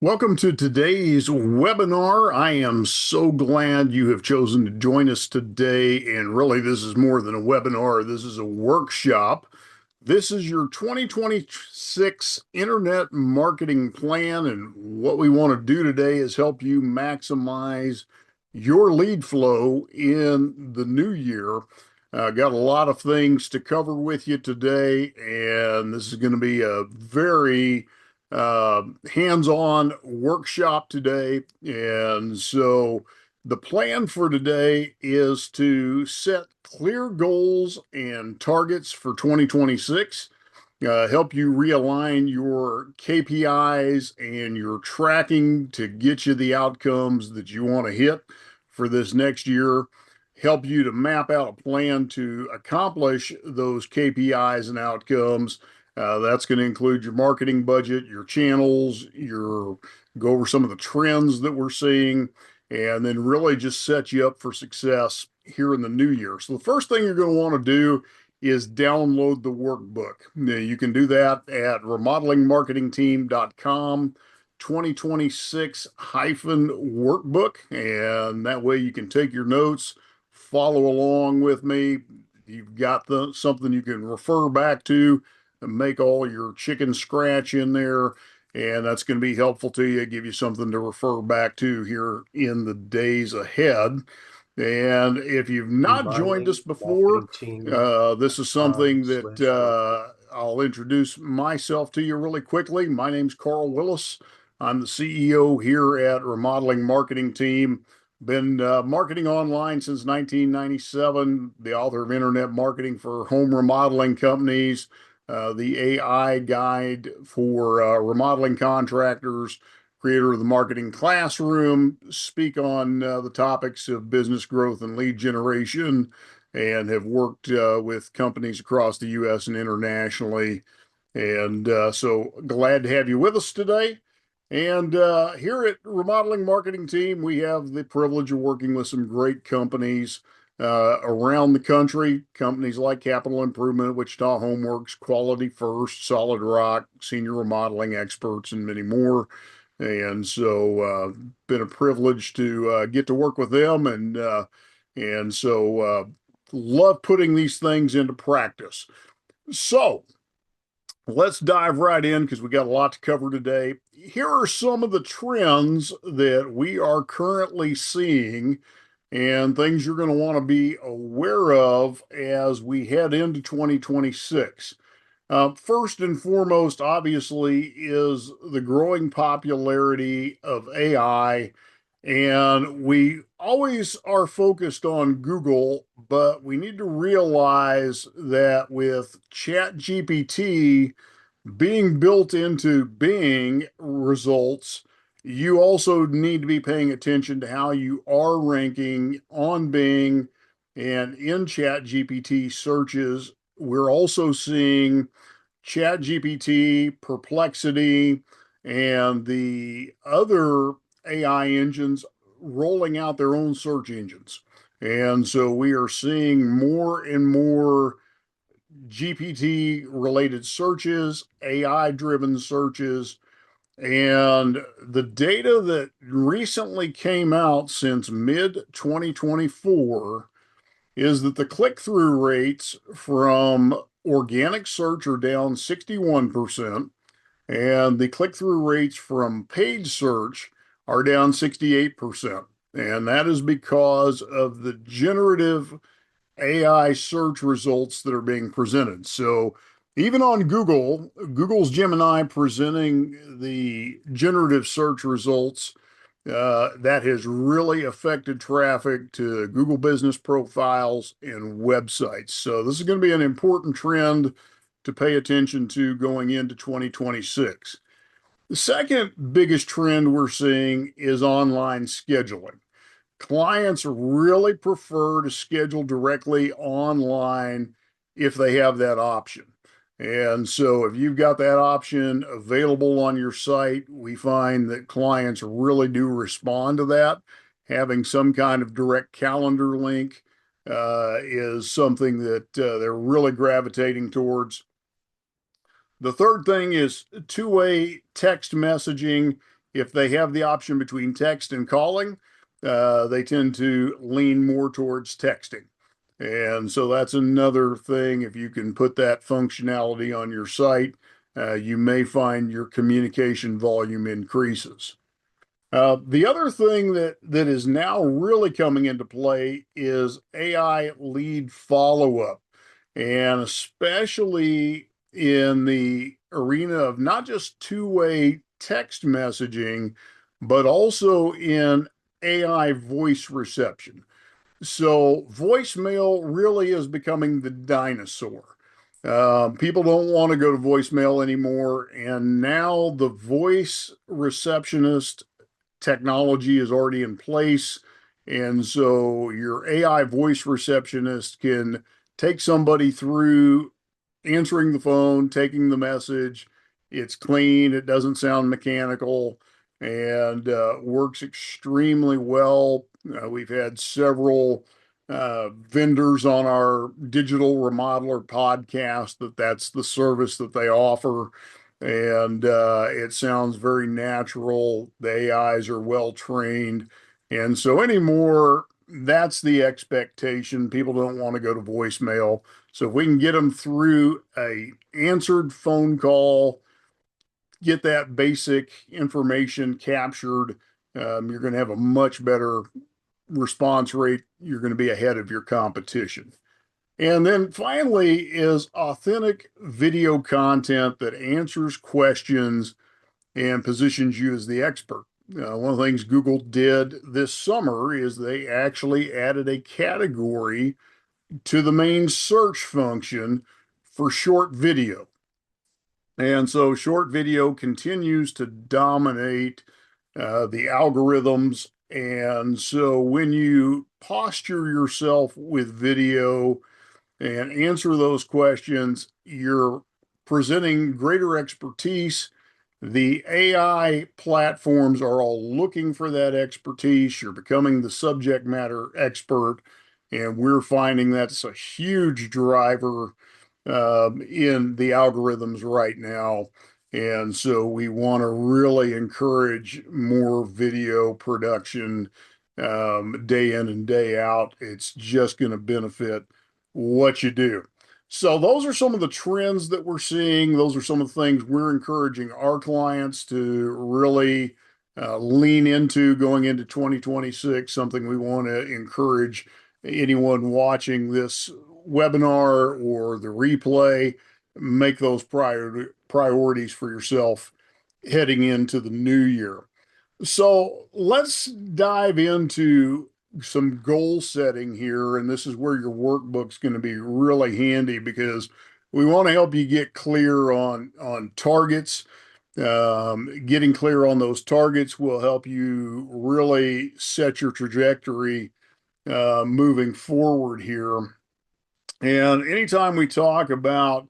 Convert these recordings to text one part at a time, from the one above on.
Welcome to today's webinar. I am so glad you have chosen to join us today. And really, this is more than a webinar. This is a workshop. This is your 2026 Internet Marketing Plan. And what we want to do today is help you maximize your lead flow in the new year. Got a lot of things to cover with you today, and this is going to be a very hands-on workshop today. And so the plan for today is to set clear goals and targets for 2026, help you realign your KPIs and your tracking to get you the outcomes that you want to hit for this next year, help you to map out a plan to accomplish those KPIs and outcomes. That's going to include your marketing budget, your channels, go over some of the trends that we're seeing, and then really just set you up for success here in the new year. So the first thing you're going to want to do is download the workbook. Now, you can do that at remodelingmarketingteam.com 2026-workbook, and that way you can take your notes, follow along with me. You've got something you can refer back to and make all your chicken scratch in there, and that's going to be helpful to you, give you something to refer back to here in the days ahead. And if you've not joined us Remodeling before, marketing team this is something that slash workbook. I'll introduce myself to you really quickly. My name's Carl Willis. I'm the CEO here at Remodeling Marketing Team. Been marketing online since 1997, the author of Internet Marketing for Home Remodeling Companies, the AI guide for remodeling contractors, creator of the Marketing Classroom, speak on the topics of business growth and lead generation, and have worked with companies across the U.S. and internationally. And so glad to have you with us today. And here at Remodeling Marketing Team, we have the privilege of working with some great companies around the country. Companies like Capital Improvement, Wichita Homeworks, Quality First, Solid Rock, Senior Remodeling Experts, and many more. And so, been a privilege to get to work with them, and so love putting these things into practice. So let's dive right in because we got a lot to cover today. Here are some of the trends that we are currently seeing and things you're going to want to be aware of as we head into 2026. First and foremost, obviously, is the growing popularity of AI. And we always are focused on Google, but we need to realize that with ChatGPT being built into Bing results, you also need to be paying attention to how you are ranking on Bing and in ChatGPT searches. We're also seeing ChatGPT, Perplexity, and the other AI engines rolling out their own search engines. And so we are seeing more and more GPT related searches, AI driven searches, and the data that recently came out since mid 2024 is that the click through rates from organic search are down 61%, and the click through rates from paid search are down 68%. And that is because of the generative AI search results that are being presented. So even on Google, Google's Gemini presenting the generative search results, that has really affected traffic to Google business profiles and websites. So this is going to be an important trend to pay attention to going into 2026. The second biggest trend we're seeing is online scheduling. Clients really prefer to schedule directly online if they have that option. And so if you've got that option available on your site, we find that clients really do respond to that. Having some kind of direct calendar link is something that they're really gravitating towards. The third thing is two-way text messaging if they have the option between text and calling, they tend to lean more towards texting. And so that's another thing. If you can put that functionality on your site, you may find your communication volume increases. The other thing that is now really coming into play is AI lead follow-up, and especially in the arena of not just two-way text messaging, but also in AI voice reception. So voicemail really is becoming the dinosaur. People don't want to go to voicemail anymore, and now the voice receptionist technology is already in place. And so your AI voice receptionist can take somebody through answering the phone, taking the message. It's clean, it doesn't sound mechanical, and works extremely well. We've had several vendors on our digital remodeler podcast that's the service that they offer. And it sounds very natural. The AIs are well trained. And so anymore, that's the expectation. People don't want to go to voicemail. So if we can get them through a answered phone call, get that basic information captured, you're going to have a much better response rate. You're going to be ahead of your competition. And then finally is authentic video content that answers questions and positions you as the expert. One of the things Google did this summer is they actually added a category to the main search function for short video. And so short video continues to dominate the algorithms. And so when you posture yourself with video and answer those questions, you're presenting greater expertise. The AI platforms are all looking for that expertise. You're becoming the subject matter expert. And we're finding that's a huge driver in the algorithms right now. And so we want to really encourage more video production day in and day out. It's just going to benefit what you do. So those are some of the trends that we're seeing. Those are some of the things we're encouraging our clients to really lean into going into 2026, something we want to encourage anyone watching this webinar or the replay, make those priorities for yourself heading into the new year. So let's dive into some goal setting here. And this is where your workbook's going to be really handy because we want to help you get clear on targets. Getting clear on those targets will help you really set your trajectory moving forward here. And anytime we talk about,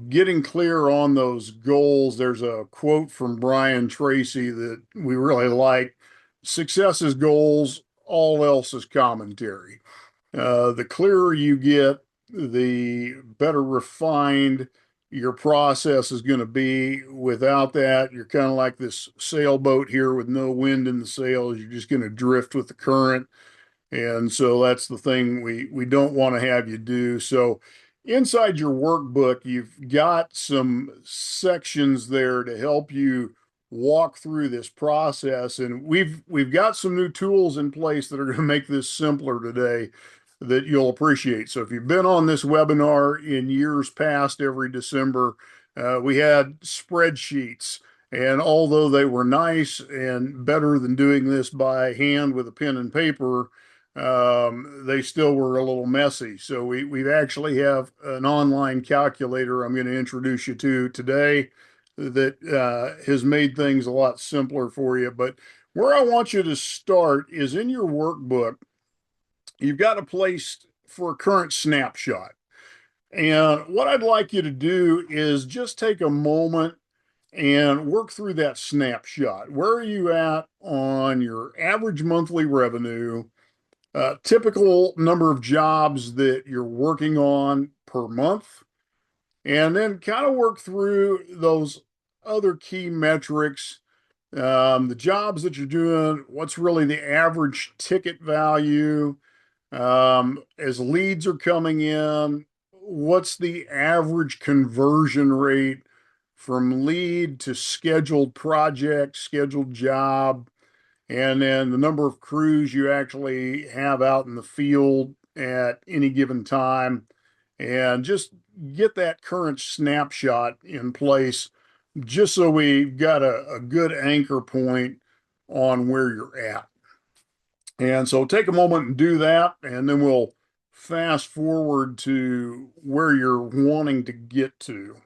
getting clear on those goals, there's a quote from Brian Tracy that we really like. Success is goals, all else is commentary. The clearer you get, the better refined your process is going to be. Without that, you're kind of like this sailboat here with no wind in the sails. You're just going to drift with the current. And so that's the thing we don't want to have you do. So inside your workbook, you've got some sections there to help you walk through this process. And we've got some new tools in place that are going to make this simpler today that you'll appreciate. So if you've been on this webinar in years past, every December, we had spreadsheets. And although they were nice and better than doing this by hand with a pen and paper, they still were a little messy. So we actually have an online calculator I'm going to introduce you to today that has made things a lot simpler for you. But where I want you to start is in your workbook. You've got a place for a current snapshot. And what I'd like you to do is just take a moment and work through that snapshot. Where are you at on your average monthly revenue? Typical number of jobs that you're working on per month, and then kind of work through those other key metrics the jobs that you're doing, what's really the average ticket value, as leads are coming in, what's the average conversion rate from lead to scheduled project, scheduled job, and then the number of crews you actually have out in the field at any given time, and just get that current snapshot in place just so we've got a good anchor point on where you're at. And so take a moment and do that, and then we'll fast forward to where you're wanting to get to.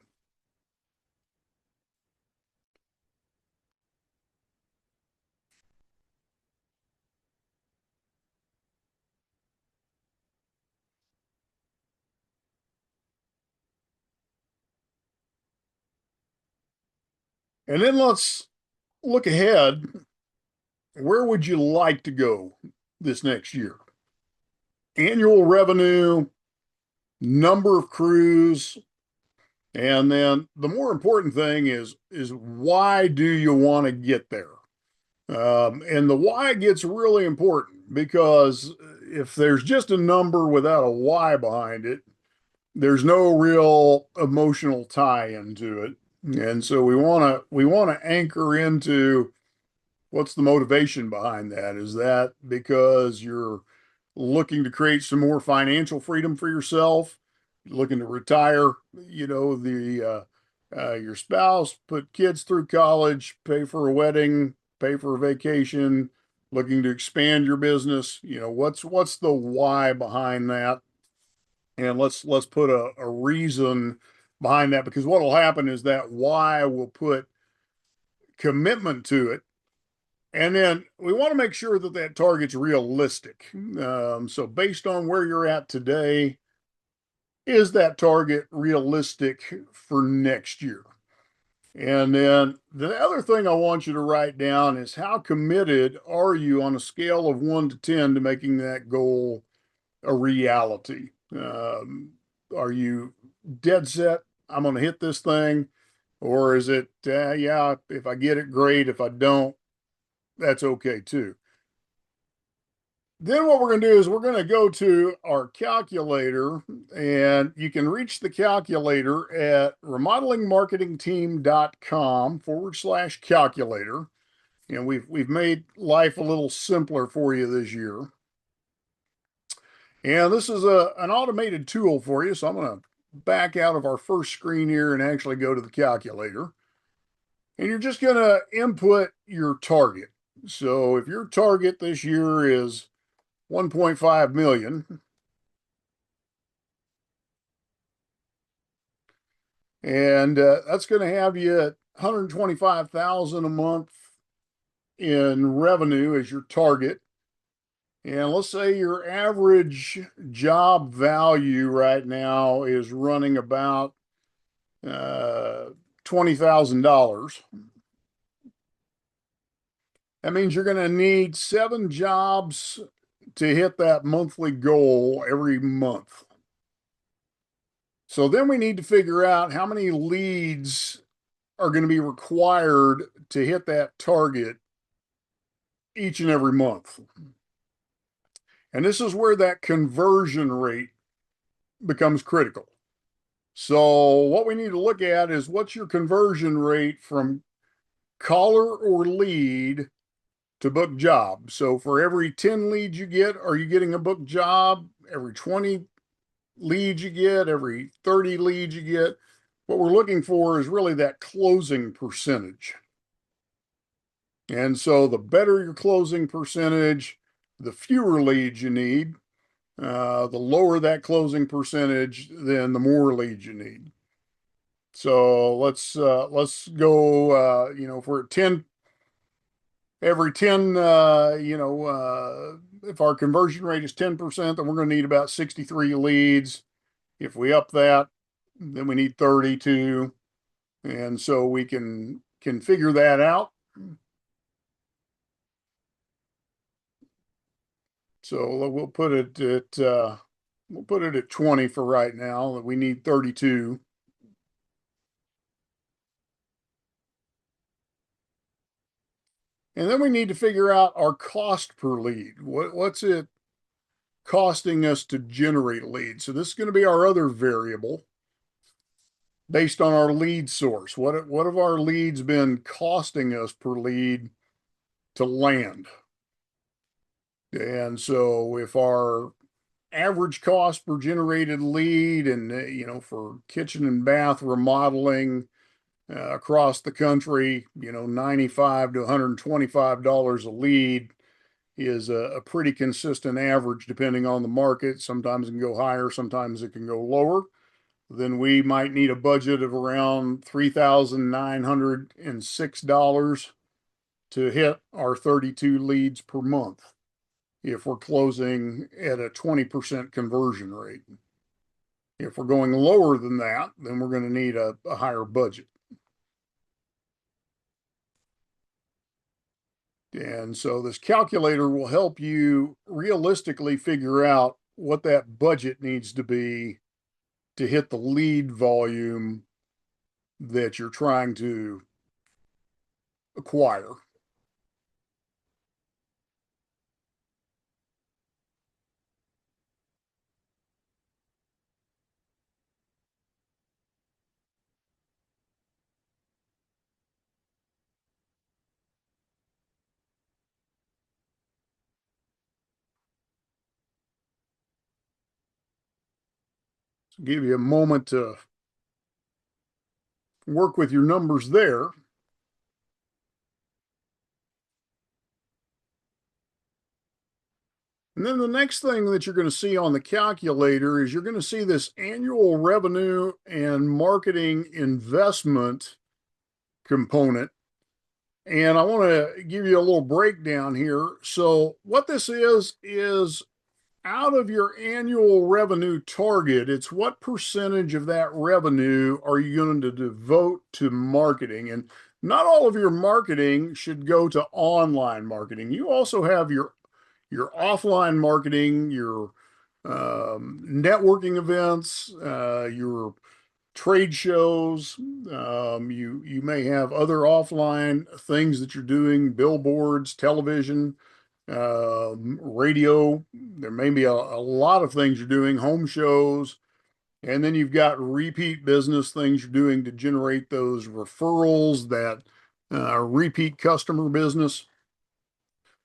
And then let's look ahead. Where would you like to go this next year? Annual revenue, number of crews, and then the more important thing is why do you want to get there? And the why gets really important because if there's just a number without a why behind it, there's no real emotional tie into it. And so we want to anchor into what's the motivation behind that? Is that because you're looking to create some more financial freedom for yourself, looking to retire, the your spouse, put kids through college, pay for a wedding, pay for a vacation, looking to expand your business? What's the why behind that? And let's put a reason behind that, because what will happen is that why will put commitment to it. And then we want to make sure that that target's realistic. So based on where you're at today, is that target realistic for next year? And then the other thing I want you to write down is, how committed are you on a scale of 1 to 10 to making that goal a reality? Are you dead set? I'm going to hit this thing. Or is it, yeah, if I get it, great. If I don't, that's okay too. Then what we're going to do is we're going to go to our calculator, and you can reach the calculator at remodelingmarketingteam.com/calculator. And we've made life a little simpler for you this year. And this is an automated tool for you. So I'm going to back out of our first screen here and actually go to the calculator. And you're just going to input your target. So if your target this year is 1.5 million, and that's going to have you at 125,000 a month in revenue as your target. And let's say your average job value right now is running about $20,000. That means you're going to need 7 jobs to hit that monthly goal every month. So then we need to figure out how many leads are going to be required to hit that target each and every month. And this is where that conversion rate becomes critical. So what we need to look at is, what's your conversion rate from caller or lead to book job? So for every 10 leads you get, are you getting a book job? Every 20 leads you get, every 30 leads you get? What we're looking for is really that closing percentage. And so the better your closing percentage, the fewer leads you need. The lower that closing percentage, then the more leads you need. So let's go. If we're at 10, every 10, if our conversion rate is 10%, then we're going to need about 63 leads. If we up that, then we need 32, and so we can figure that out. So we'll put it at 20 for right now. That we need 32. And then we need to figure out our cost per lead. What's it costing us to generate a lead? So this is going to be our other variable based on our lead source. What have our leads been costing us per lead to land? And so if our average cost per generated lead, and for kitchen and bath remodeling across the country, $95 to $125 a lead is a pretty consistent average depending on the market. Sometimes it can go higher, sometimes it can go lower. Then we might need a budget of around $3,906 to hit our 32 leads per month if we're closing at a 20% conversion rate. If we're going lower than that, then we're going to need a higher budget. And so this calculator will help you realistically figure out what that budget needs to be to hit the lead volume that you're trying to acquire. So give you a moment to work with your numbers there. And then the next thing that you're going to see on the calculator is you're going to see this annual revenue and marketing investment component. And I want to give you a little breakdown here. So what this is out of your annual revenue target, it's what percentage of that revenue are you going to devote to marketing? And not all of your marketing should go to online marketing. You also have your offline marketing, your networking events, your trade shows. You may have other offline things that you're doing, billboards, television, radio. There may be a lot of things you're doing, home shows. And then you've got repeat business things you're doing to generate those referrals, that repeat customer business.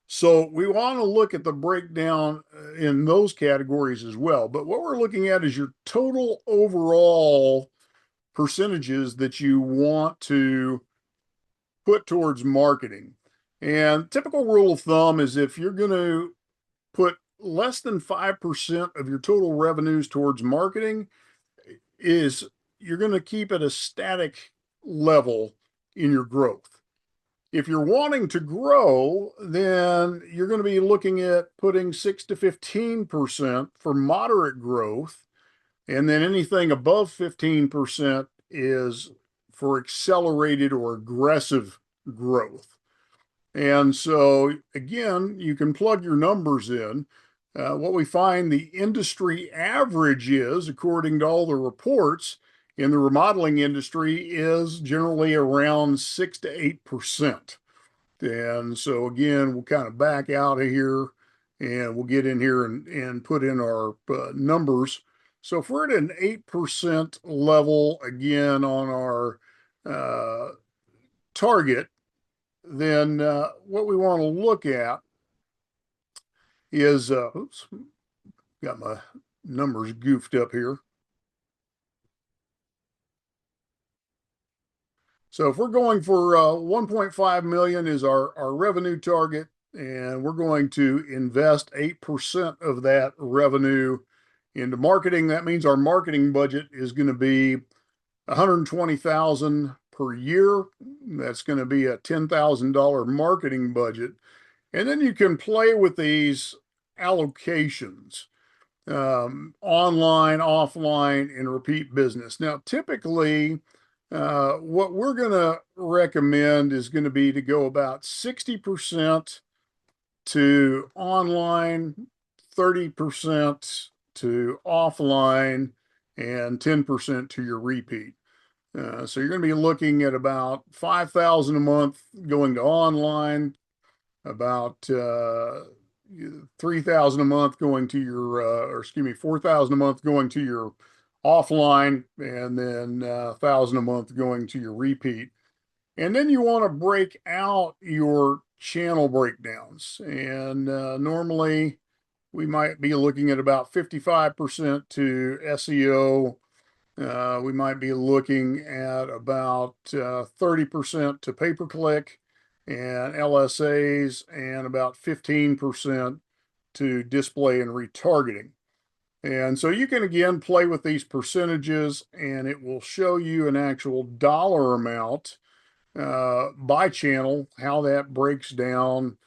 So we want to look at the breakdown in those categories as well. But what we're looking at is your total overall percentages that you want to put towards marketing. And typical rule of thumb is if you're going to put less than 5% of your total revenues towards marketing, is you're going to keep it a static level in your growth. If you're wanting to grow, then you're going to be looking at putting 6 to 15% for moderate growth. And then anything above 15% is for accelerated or aggressive growth. And so, again, you can plug your numbers in. What we find the industry average is, according to all the reports in the remodeling industry, is generally around 6 to 8%. And so, again, we'll kind of back out of here and we'll get in here and put in our numbers. So if we're at an 8% level again on our target, then what we want to look at is, oops, got my numbers goofed up here. So if we're going for 1.5 million is our revenue target, and we're going to invest 8% of that revenue into marketing, that means our marketing budget is going to be 120,000 per year. That's going to be a $10,000 marketing budget. And then you can play with these allocations, online, offline, and repeat business. Now, typically, what we're going to recommend is going to be to go about 60% to online, 30% to offline, and 10% to your repeat. So you're going to be looking at about 5,000 a month going to online, about 3,000 a month going to your, or excuse me, 4,000 a month going to your offline, and then 1,000 a month going to your repeat. And then you want to break out your channel breakdowns. And normally we might be looking at about 55% to SEO. We might be looking at about 30% to pay-per-click and LSAs, and about 15% to display and retargeting. And so you can again play with these percentages, and it will show you an actual dollar amount by channel, how that breaks down,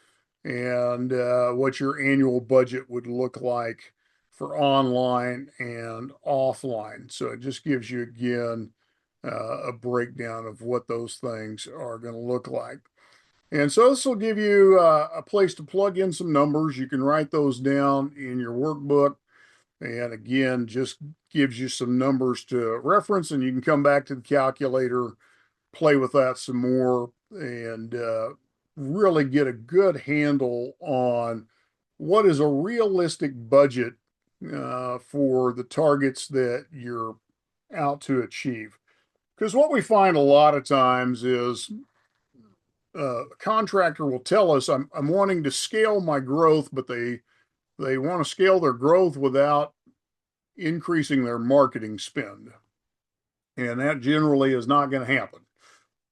and what your annual budget would look like for online and offline. So it just gives you again a breakdown of what those things are going to look like. And so this will give you a place to plug in some numbers. You can write those down in your workbook. And again, just gives you some numbers to reference, and you can come back to the calculator, play with that some more, and really get a good handle on what is a realistic budget for the targets that you're out to achieve. Because what we find a lot of times is a contractor will tell us, I'm wanting to scale my growth, but they want to scale their growth without increasing their marketing spend. And that generally is not going to happen.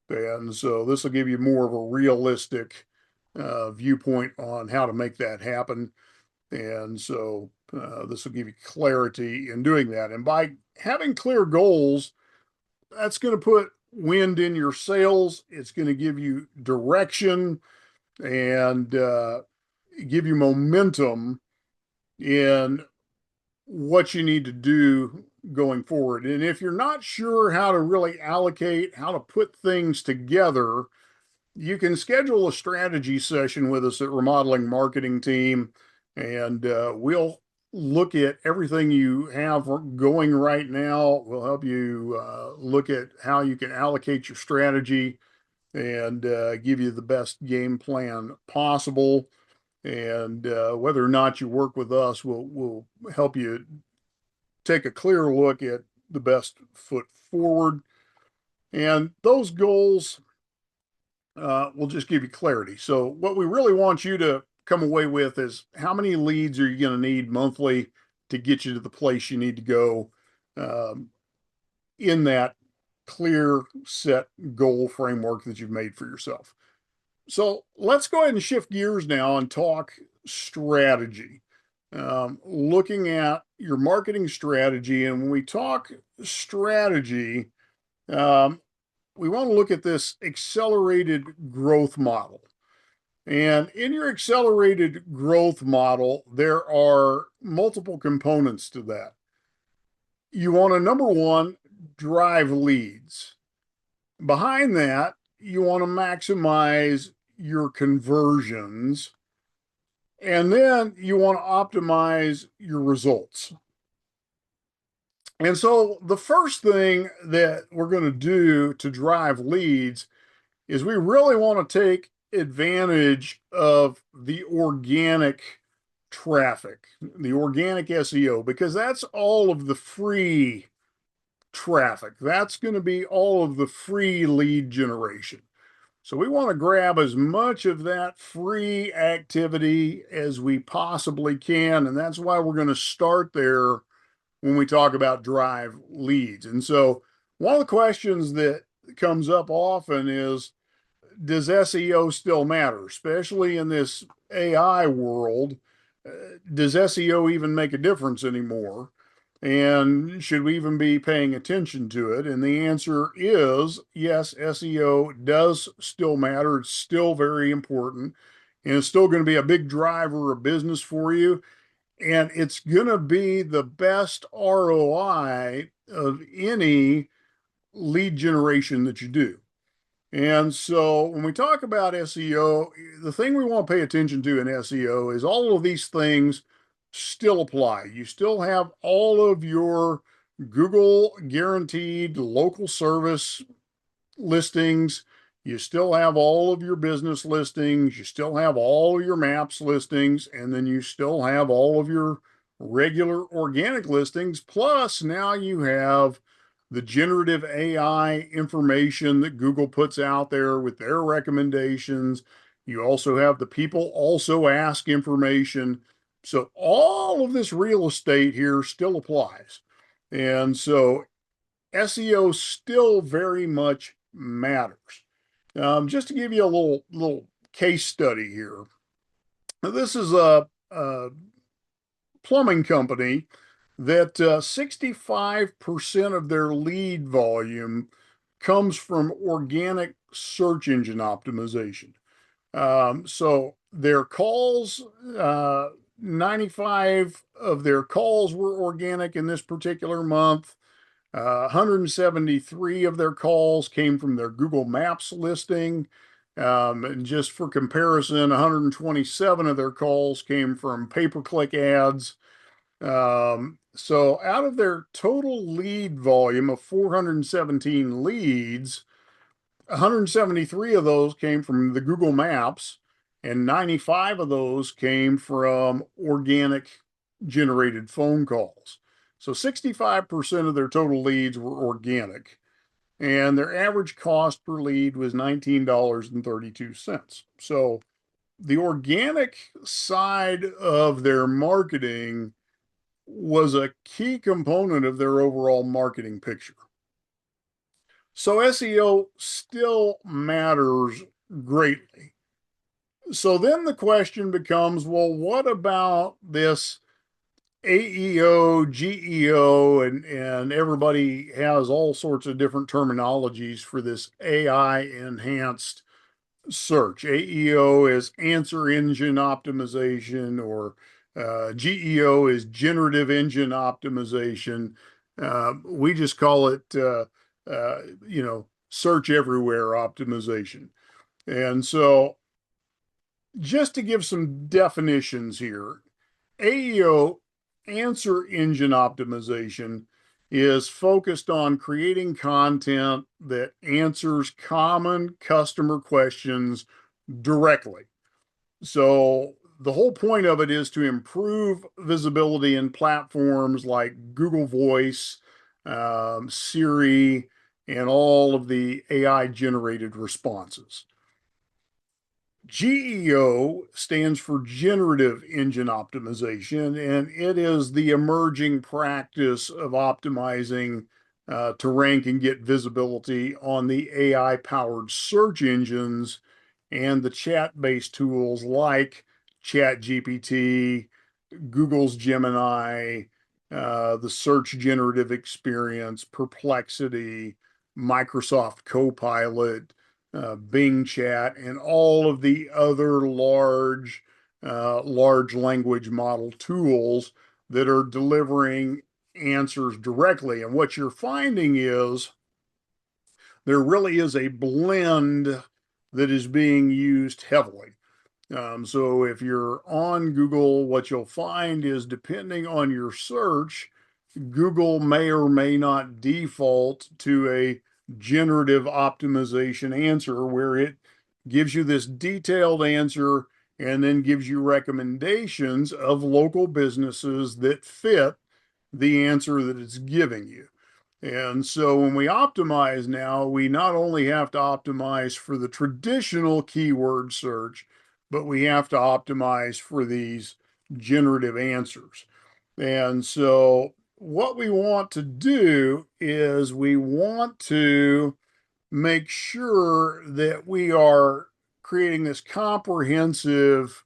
And so this will give you more of a realistic viewpoint on how to make that happen. And so this will give you clarity in doing that. And by having clear goals, that's going to put wind in your sails. It's going to give you direction and give you momentum in what you need to do going forward. And if you're not sure how to really allocate, how to put things together, you can schedule a strategy session with us at Remodeling Marketing Team, and we'll look at everything you have going right now. We'll help you look at how you can allocate your strategy and give you the best game plan possible. And whether or not you work with us, we'll help you take a clear look at the best foot forward. And those goals will just give you clarity. So what we really want you to come away with is, how many leads are you going to need monthly to get you to the place you need to go in that clear set goal framework that you've made for yourself. So let's go ahead and shift gears now and talk strategy. Looking at your marketing strategy. And when we talk strategy, we want to look at this accelerated growth model. And in your accelerated growth model, there are multiple components to that. You want to, number one, drive leads. Behind that, you want to maximize your conversions. And then you want to optimize your results. And so the first thing that we're going to do to drive leads is we really want to take advantage of the organic traffic, the organic SEO, because that's all of the free traffic. That's going to be all of the free lead generation. So we want to grab as much of that free activity as we possibly can. And that's why we're going to start there when we talk about drive leads. And so one of the questions that comes up often is, does SEO still matter, especially in this AI world? Does SEO even make a difference anymore? And should we even be paying attention to it? And the answer is yes, SEO does still matter. It's still very important, and it's still going to be a big driver of business for you. And it's going to be the best ROI of any lead generation that you do. And so when we talk about SEO, the thing we want to pay attention to in SEO is all of these things still apply. You still have all of your Google guaranteed local service listings. You still have all of your business listings, you still have all your maps listings, and then you still have all of your regular organic listings. Plus, now you have the generative AI information that Google puts out there with their recommendations. You also have the people also ask information. So all of this real estate here still applies. And so SEO still very much matters. Just to give you a little case study here. This is a plumbing company that 65% of their lead volume comes from organic search engine optimization. So their calls, 95 of their calls were organic in this particular month. 173 of their calls came from their Google Maps listing. And just for comparison, 127 of their calls came from pay-per-click ads. So out of their total lead volume of 417 leads, 173 of those came from the Google Maps, and 95 of those came from organic generated phone calls. So 65% of their total leads were organic, and their average cost per lead was $19.32. So the organic side of their marketing was a key component of their overall marketing picture. So SEO still matters greatly. So then the question becomes, well, what about this AEO, GEO, and everybody has all sorts of different terminologies for this AI enhanced search. AEO is answer engine optimization, or GEO is generative engine optimization. We just call it, search everywhere optimization. And so, just to give some definitions here, AEO, answer engine optimization, is focused on creating content that answers common customer questions directly. So the whole point of it is to improve visibility in platforms like Google Voice, Siri, and all of the AI generated responses. GEO stands for Generative Engine Optimization, and it is the emerging practice of optimizing to rank and get visibility on the AI powered search engines and the chat based tools like ChatGPT, Google's Gemini, the search generative experience, Perplexity, Microsoft Copilot, Bing Chat, and all of the other large language model tools that are delivering answers directly. And what you're finding is there really is a blend that is being used heavily. So if you're on Google, what you'll find is, depending on your search, Google may or may not default to a generative optimization answer where it gives you this detailed answer and then gives you recommendations of local businesses that fit the answer that it's giving you. And so when we optimize now, we not only have to optimize for the traditional keyword search, but we have to optimize for these generative answers. And so what we want to do is we want to make sure that we are creating this comprehensive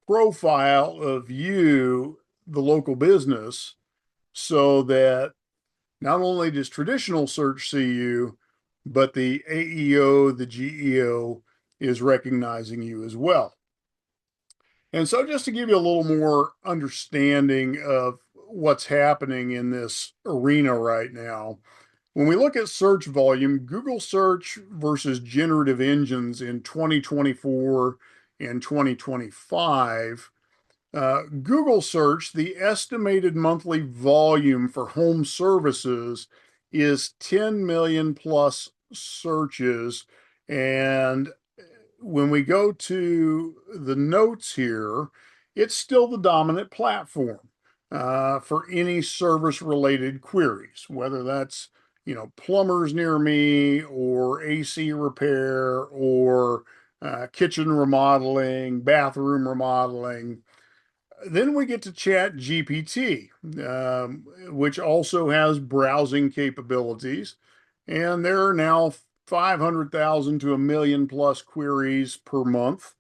profile of you, the local business, so that not only does traditional search see you, but the AEO, the GEO is recognizing you as well. And so, just to give you a little more understanding of what's happening in this arena right now, when we look at search volume, Google search versus generative engines in 2024 and 2025, Google search, the estimated monthly volume for home services is 10 million plus searches, And when we go to the notes here, it's still the dominant platform for any service related queries, whether that's, plumbers near me or AC repair or kitchen remodeling, bathroom remodeling. Then we get to ChatGPT, which also has browsing capabilities. And there are now 500,000 to a million plus queries per month.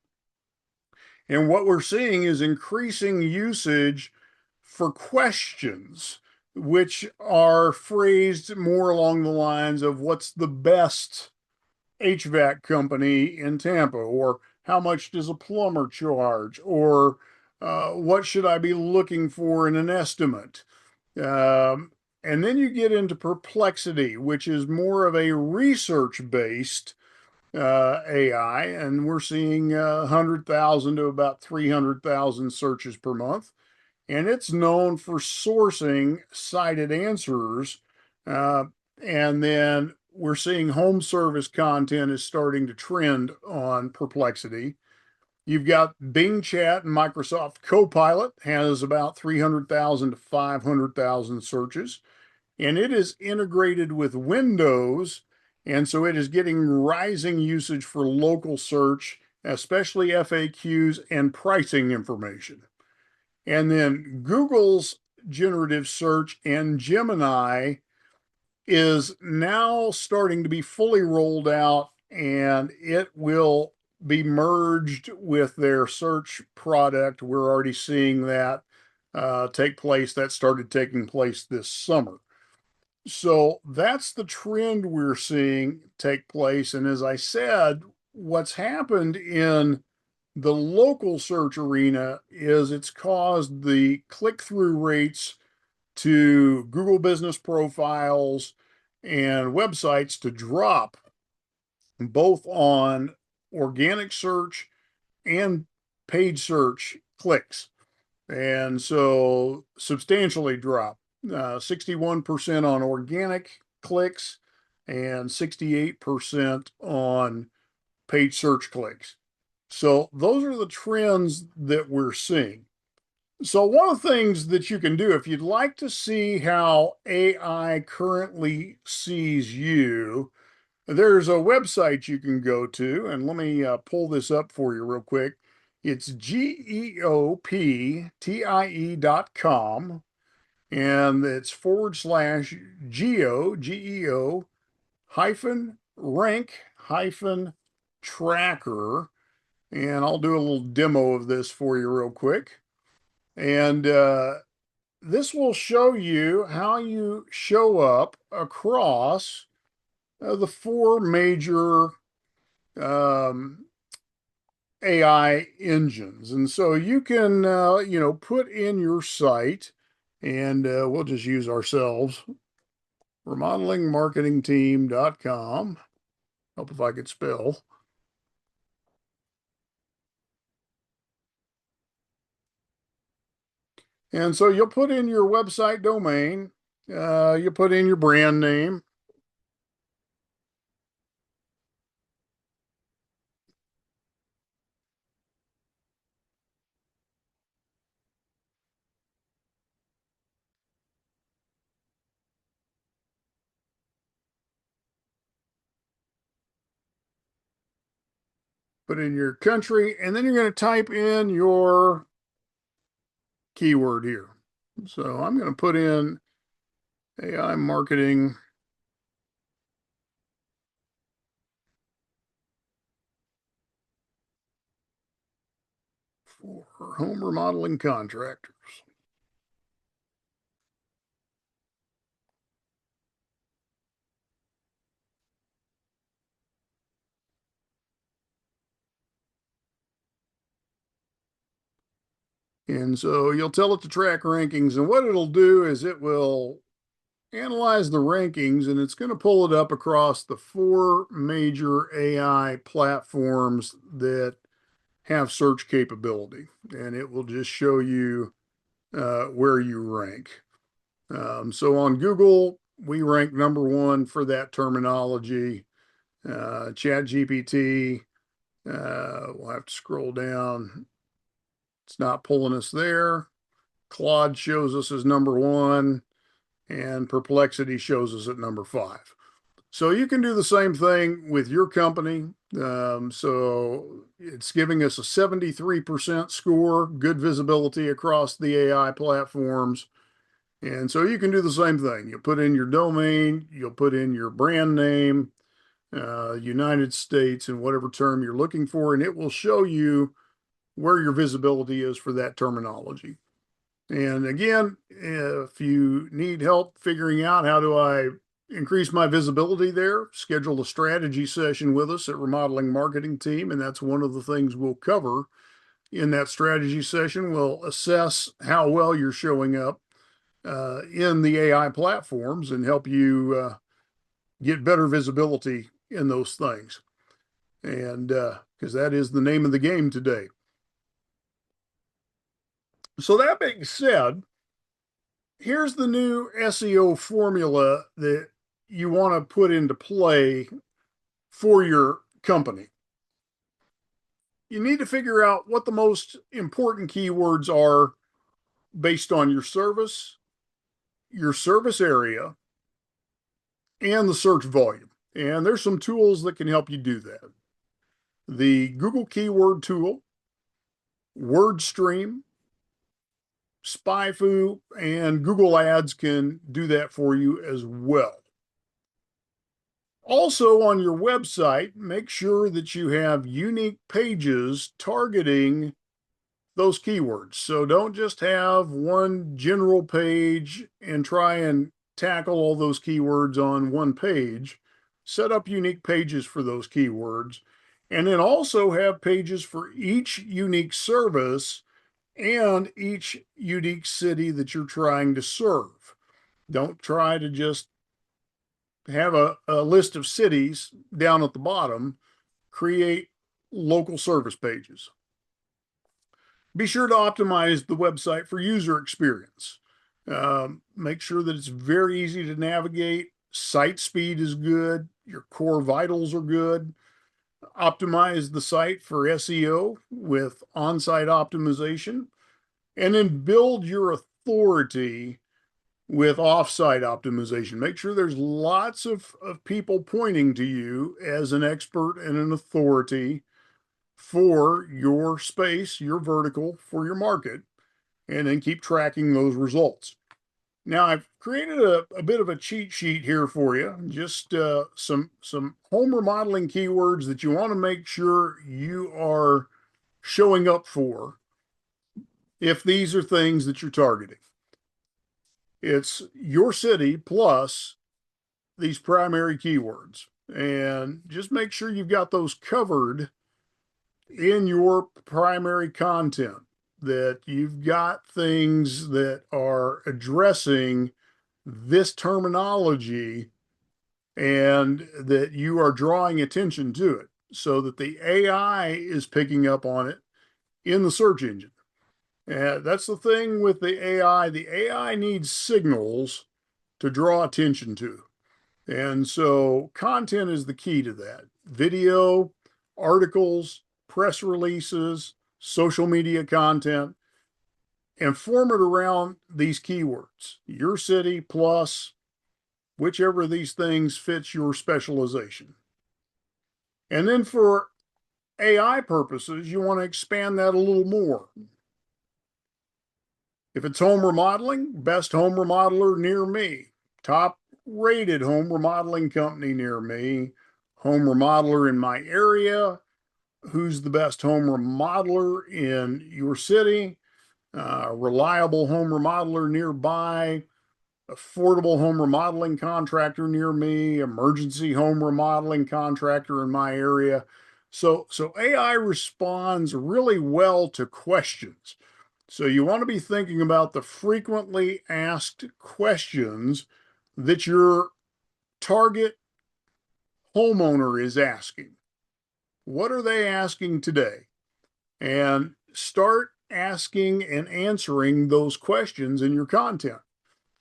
And what we're seeing is increasing usage for questions, which are phrased more along the lines of what's the best HVAC company in Tampa, or how much does a plumber charge, or what should I be looking for in an estimate? Um, and then you get into Perplexity, which is more of a research based AI, and we're seeing 100,000 to about 300,000 searches per month. And it's known for sourcing cited answers. Uh, and then we're seeing home service content is starting to trend on Perplexity. You've got Bing Chat and Microsoft Copilot has about 300,000 to 500,000 searches, and it is integrated with Windows. And so it is getting rising usage for local search, especially FAQs and pricing information. And then Google's generative search and Gemini is now starting to be fully rolled out, and it will be merged with their search product. We're already seeing that take place. That started taking place this summer. So that's the trend we're seeing take place. And as I said, what's happened in the local search arena is it's caused the click through rates to Google business profiles and websites to drop, both on organic search and paid search clicks. And so substantially drop, 61% on organic clicks and 68% on paid search clicks. So those are the trends that we're seeing. So one of the things that you can do if you'd like to see how AI currently sees you, there's a website you can go to, and let me pull this up for you real quick. It's geoptie.com, and it's /geo hyphen rank hyphen tracker. And I'll do a little demo of this for you real quick. And this will show you how you show up across the four major um, AI engines. And so you can, put in your site, and we'll just use ourselves, remodelingmarketingteam.com. Hope if I could spell. And so you'll put in your website domain, you put in your brand name, put in your country, and then you're going to type in your keyword here. So I'm going to put in AI marketing for home remodeling contractors. And so you'll tell it to track rankings, and what it'll do is it will analyze the rankings, and it's going to pull it up across the four major AI platforms that have search capability, and it will just show you where you rank. So on Google, we rank number one for that terminology. ChatGPT, we'll have to scroll down. It's not pulling us there. Claude shows us as number one, and Perplexity shows us at number five. So you can do the same thing with your company. So it's giving us a 73% score, good visibility across the AI platforms. And so you can do the same thing. You'll put in your domain, you'll put in your brand name, United States, and whatever term you're looking for, and it will show you where your visibility is for that terminology. And again, if you need help figuring out how do I increase my visibility there, schedule a strategy session with us at Remodeling Marketing Team, and that's one of the things we'll cover in that strategy session. We'll assess how well you're showing up in the AI platforms and help you get better visibility in those things. And because that is the name of the game today. So that being said, here's the new SEO formula that you want to put into play for your company. You need to figure out what the most important keywords are based on your service area, and the search volume. And there's some tools that can help you do that. The Google Keyword Tool, WordStream, SpyFu, and Google Ads can do that for you as well. Also, on your website, make sure that you have unique pages targeting those keywords. So don't just have one general page and try and tackle all those keywords on one page. Set up unique pages for those keywords, and then also have pages for each unique service and each unique city that you're trying to serve. Don't try to just have a list of cities down at the bottom. Create local service pages. Be sure to optimize the website for user experience. Make sure that it's very easy to navigate. Site speed is good. Your core vitals are good. Optimize the site for SEO with on-site optimization. And then build your authority with off-site optimization. Make sure there's lots of people pointing to you as an expert and an authority for your space, your vertical, for your market, and then keep tracking those results. Now, I've created a bit of a cheat sheet here for you, just some home remodeling keywords that you want to make sure you are showing up for if these are things that you're targeting. It's your city plus these primary keywords, and just make sure you've got those covered in your primary content, that you've got things that are addressing this terminology and that you are drawing attention to it so that the AI is picking up on it in the search engine. And that's the thing with the AI. The AI needs signals to draw attention to. And so content is the key to that. Video, articles, press releases, social media content, and form it around these keywords. Your city plus whichever of these things fits your specialization. And then for AI purposes, you want to expand that a little more. If it's home remodeling, best home remodeler near me, top rated home remodeling company near me, home remodeler in my area, who's the best home remodeler in your city, reliable home remodeler nearby, affordable home remodeling contractor near me, emergency home remodeling contractor in my area. So AI responds really well to questions. So you want to be thinking about the frequently asked questions that your target homeowner is asking. What are they asking today? And start asking and answering those questions in your content.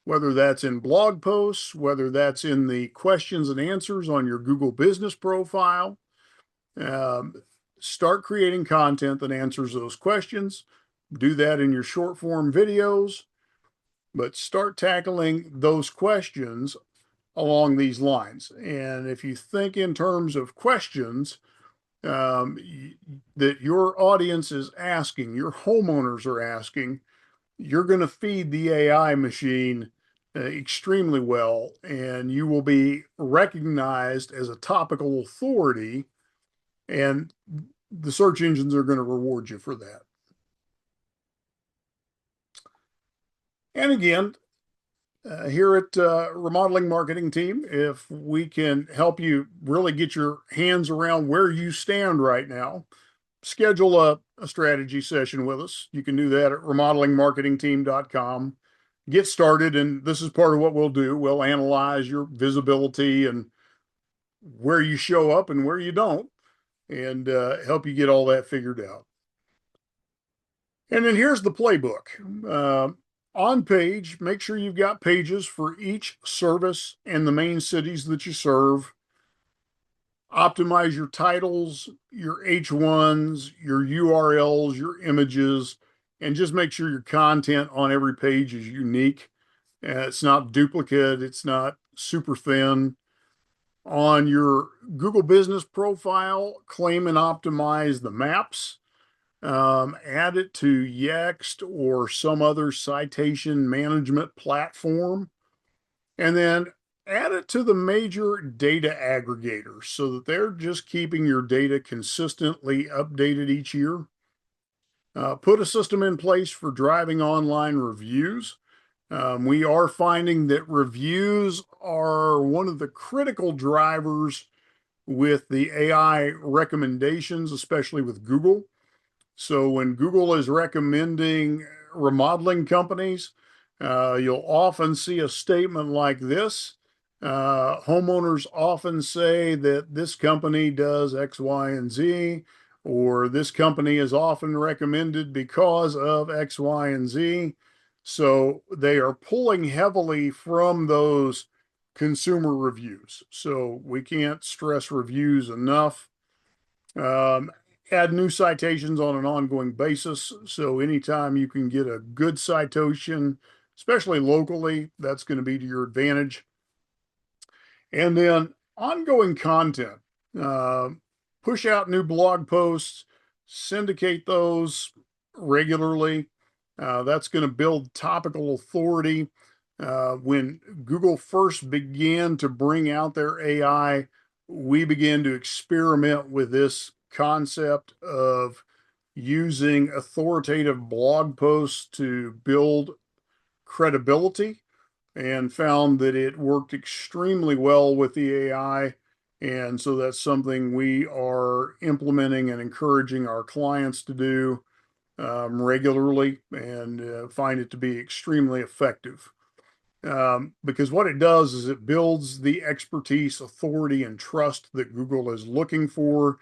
whether that's in blog posts, whether that's in the questions and answers on your Google business profile. Um, Start creating content that answers those questions. Do that in your short form videos, but start tackling those questions along these lines. And if you think in terms of questions that your audience is asking, your homeowners are asking, you're going to feed the AI machine extremely well, and you will be recognized as a topical authority, and the search engines are going to reward you for that. And again, here at Remodeling Marketing Team, if we can help you really get your hands around where you stand right now, schedule a strategy session with us. You can do that at remodelingmarketingteam.com. Get started, and this is part of what we'll do. We'll analyze your visibility and where you show up and where you don't, and help you get all that figured out. And then here's the playbook. On page, make sure you've got pages for each service and the main cities that you serve. Optimize your titles, your H1s, your URLs, your images, and just make sure your content on every page is unique. It's not duplicate, it's not super thin. On your Google business profile, claim and optimize the maps. Add it to Yext or some other citation management platform, and then add it to the major data aggregators so that they're just keeping your data consistently updated each year. Put a system in place for driving online reviews. We are finding that reviews are one of the critical drivers with the AI recommendations, especially with Google. So when Google is recommending remodeling companies, you'll often see a statement like this. Homeowners often say that this company does X, Y, and Z, or this company is often recommended because of X, Y, and Z. So they are pulling heavily from those consumer reviews. So we can't stress reviews enough. Um, Add new citations on an ongoing basis. So anytime you can get a good citation, especially locally, that's going to be to your advantage. And then ongoing content. Uh, Push out new blog posts, syndicate those regularly. That's going to build topical authority. When Google first began to bring out their AI, we began to experiment with this concept of using authoritative blog posts to build credibility, and found that it worked extremely well with the AI. And so that's something we are implementing and encouraging our clients to do regularly, and find it to be extremely effective. Because what it does is it builds the expertise, authority, and trust that Google is looking for,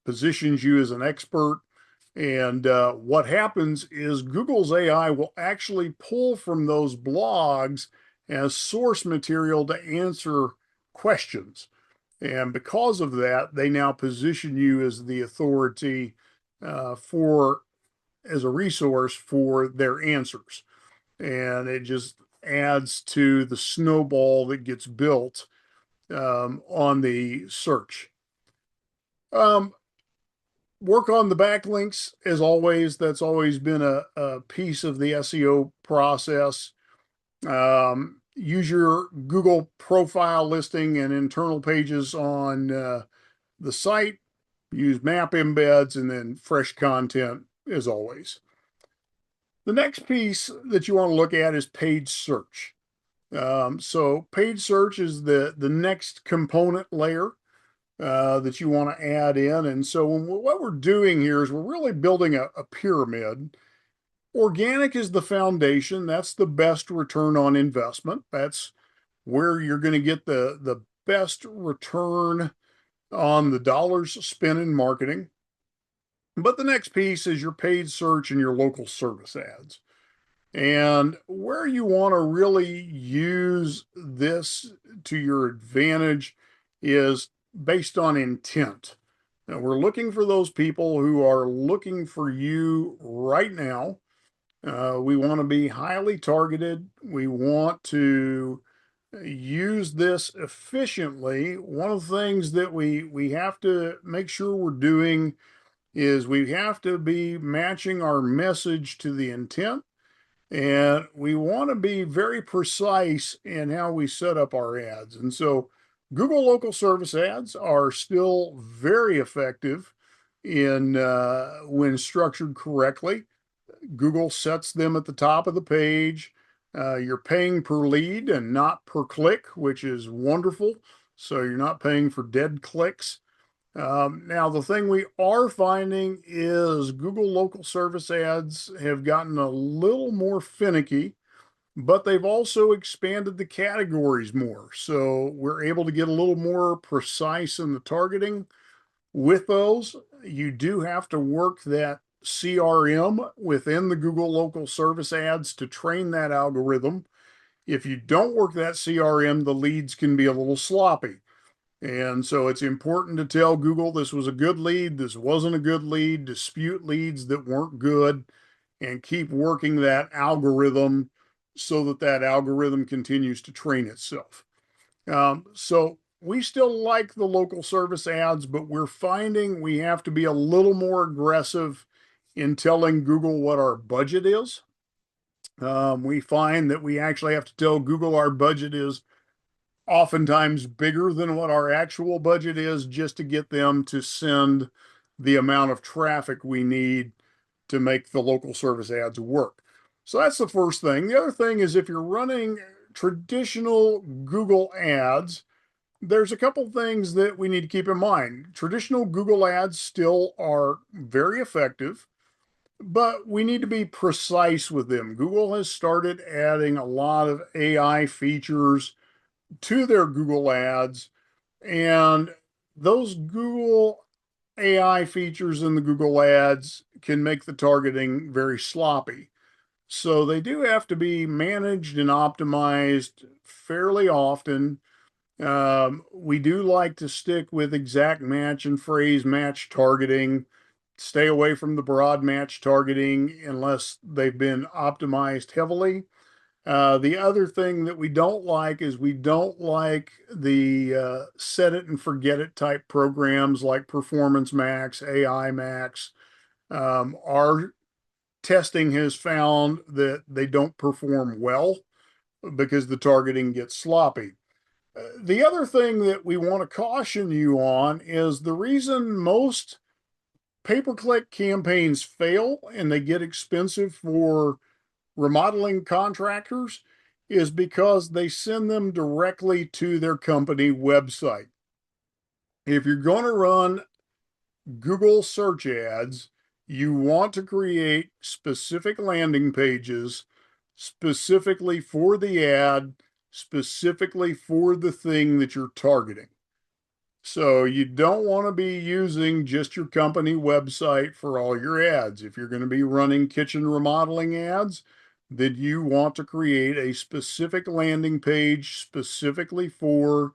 positions you as an expert. And what happens is Google's AI will actually pull from those blogs as source material to answer questions. And because of that, they now position you as the authority for as a resource for their answers. And it just adds to the snowball that gets built on the search. Um, Work on the backlinks as always. That's always been a piece of the SEO process. Use your Google profile listing and internal pages on the site. Use map embeds and then fresh content as always. The next piece that you want to look at is page search. So page search is the next component layer that you want to add in. And so what we're doing here is we're really building a pyramid. Organic is the foundation. That's the best return on investment. That's where you're going to get the best return on the dollars spent in marketing. But the next piece is your paid search and your local service ads. And where you want to really use this to your advantage is based on intent. Now, we're looking for those people who are looking for you right now. We want to be highly targeted. We want to use this efficiently. One of the things that we have to make sure we're doing is we have to be matching our message to the intent, and we want to be very precise in how we set up our ads. And so Google local service ads are still very effective in when structured correctly. Google sets them at the top of the page. You're paying per lead and not per click, which is wonderful. So you're not paying for dead clicks. Now, the thing we are finding is Google local service ads have gotten a little more finicky, but they've also expanded the categories more. So we're able to get a little more precise in the targeting. With those, you do have to work that CRM within the Google local service ads to train that algorithm. If you don't work that CRM, the leads can be a little sloppy. And so it's important to tell Google this was a good lead, this wasn't a good lead, dispute leads that weren't good, and keep working that algorithm so that that algorithm continues to train itself. So we still like the local service ads, but we're finding we have to be a little more aggressive in telling Google what our budget is. We find that we actually have to tell Google our budget is oftentimes bigger than what our actual budget is just to get them to send the amount of traffic we need to make the local service ads work. So that's the first thing. The other thing is if you're running traditional Google ads, there's a couple things that we need to keep in mind. Traditional Google ads still are very effective, but we need to be precise with them. Google has started adding a lot of AI features to their Google ads, and those Google AI features in the Google ads can make the targeting very sloppy. So they do have to be managed and optimized fairly often. We do like to stick with exact match and phrase match targeting. Stay away from the broad match targeting unless they've been optimized heavily. The other thing that we don't like is we don't like the set it and forget it type programs like Performance Max, AI Max. Our testing has found that they don't perform well because the targeting gets sloppy. The other thing that we want to caution you on is the reason most pay-per-click campaigns fail and they get expensive for remodeling contractors is because they send them directly to their company website. If you're going to run Google search ads, you want to create specific landing pages specifically for the ad, specifically for the thing that you're targeting. So you don't want to be using just your company website for all your ads. If you're going to be running kitchen remodeling ads, then you want to create a specific landing page specifically for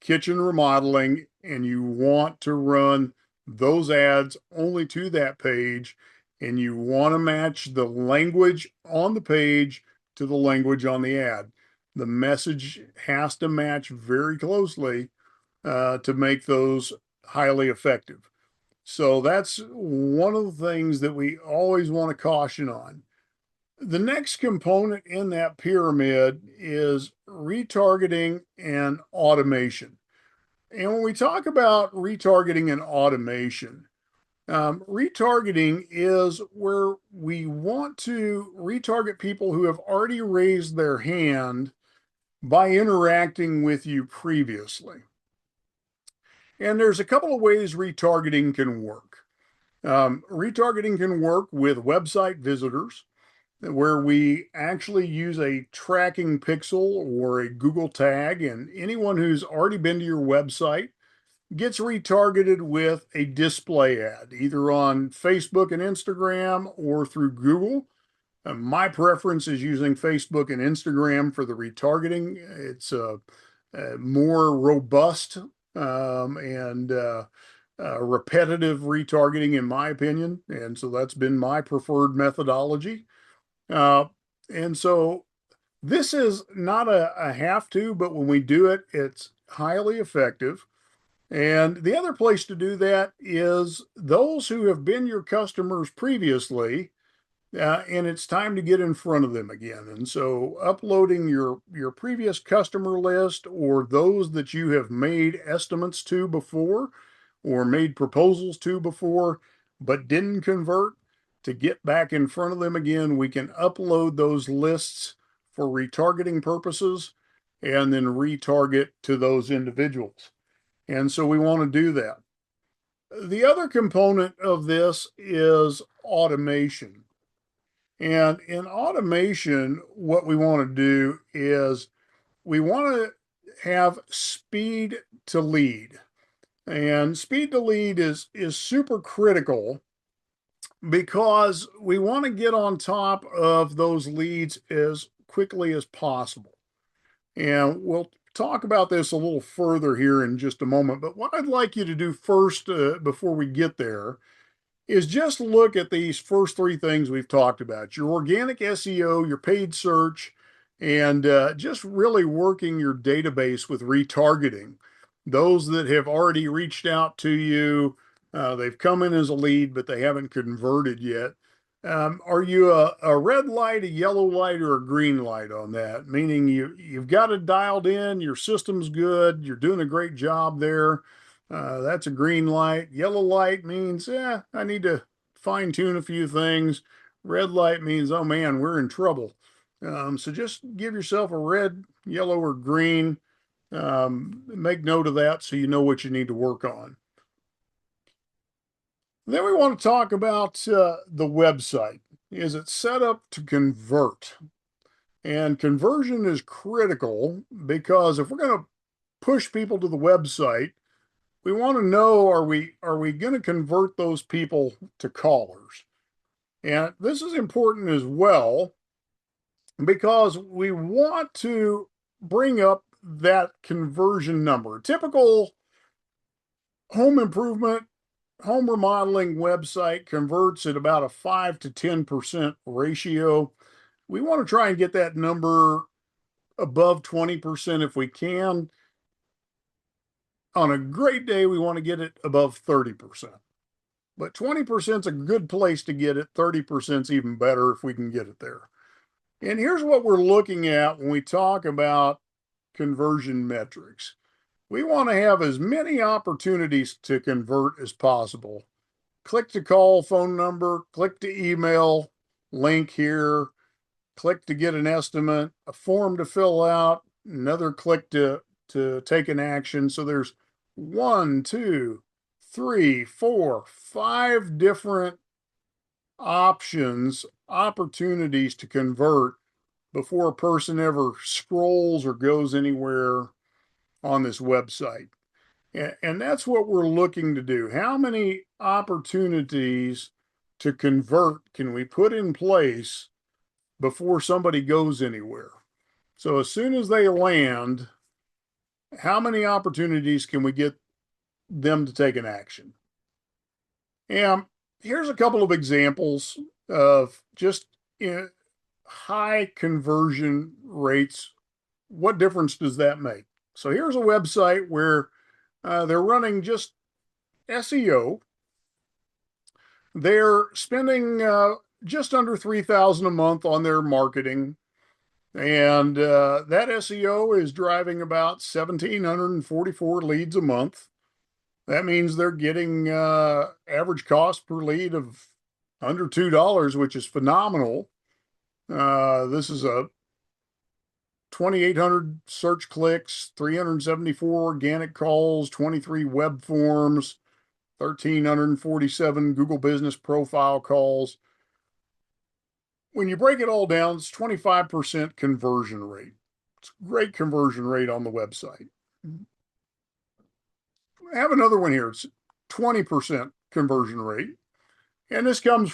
kitchen remodeling, and you want to run those ads only to that page, and you want to match the language on the page to the language on the ad. The message has to match very closely to make those highly effective. So that's one of the things that we always want to caution on. The next component in that pyramid is retargeting and automation. And when we talk about retargeting and automation, retargeting is where we want to retarget people who have already raised their hand by interacting with you previously. And there's a couple of ways retargeting can work. Retargeting can work with website visitors, where we actually use a tracking pixel or a Google tag, and anyone who's already been to your website gets retargeted with a display ad, either on Facebook and Instagram or through Google. My preference is using Facebook and Instagram for the retargeting. It's more robust and repetitive retargeting, in my opinion. And so that's been my preferred methodology. Uh, and so this is not a have to, but when we do it, it's highly effective. And the other place to do that is those who have been your customers previously, and it's time to get in front of them again. And so uploading your previous customer list or those that you have made estimates to before or made proposals to before but didn't convert, to get back in front of them again, we can upload those lists for retargeting purposes and then retarget to those individuals. And so we want to do that. The other component of this is automation. And in automation, what we want to do is we want to have speed to lead. And speed to lead is super critical because we want to get on top of those leads as quickly as possible. And we'll talk about this a little further here in just a moment. But what I'd like you to do first, before we get there, is just look at these first three things we've talked about: your organic SEO, your paid search, and just really working your database with retargeting. Those that have already reached out to you, they've come in as a lead, but they haven't converted yet. Are you a red light, a yellow light, or a green light on that? Meaning you've got it dialed in, your system's good, you're doing a great job there. That's a green light. Yellow light means, I need to fine tune a few things. Red light means, oh man, we're in trouble. So just give yourself a red, yellow, or green. Make note of that so you know what you need to work on. Then we want to talk about the website. Is it set up to convert? And conversion is critical because if we're going to push people to the website, we want to know, are we going to convert those people to callers? And this is important as well because we want to bring up that conversion number. Typical home improvement, home remodeling website converts at about a 5 to 10% ratio. We want to try and get that number above 20% if we can. On a great day, we want to get it above 30%. But 20% is a good place to get it. 30% is even better if we can get it there. And here's what we're looking at when we talk about conversion metrics. We want to have as many opportunities to convert as possible. Click to call phone number, click to email, link here, click to get an estimate, a form to fill out, another click to take an action. So there's 1, 2, 3, 4, 5 different options, opportunities to convert before a person ever scrolls or goes anywhere on this website. And that's what we're looking to do. How many opportunities to convert can we put in place before somebody goes anywhere? So as soon as they land, how many opportunities can we get them to take an action? And here's a couple of examples of just high conversion rates. What difference does that make? So here's a website where they're running just SEO. They're spending just under $3,000 a month on their marketing, and that SEO is driving about 1,744 leads a month. That means they're getting average cost per lead of under $2, which is phenomenal. This is a 2,800 search clicks, 374 organic calls, 23 web forms, 1,347 Google Business Profile calls. When you break it all down, it's 25% conversion rate. It's a great conversion rate on the website. I have another one here. It's 20% conversion rate. And this comes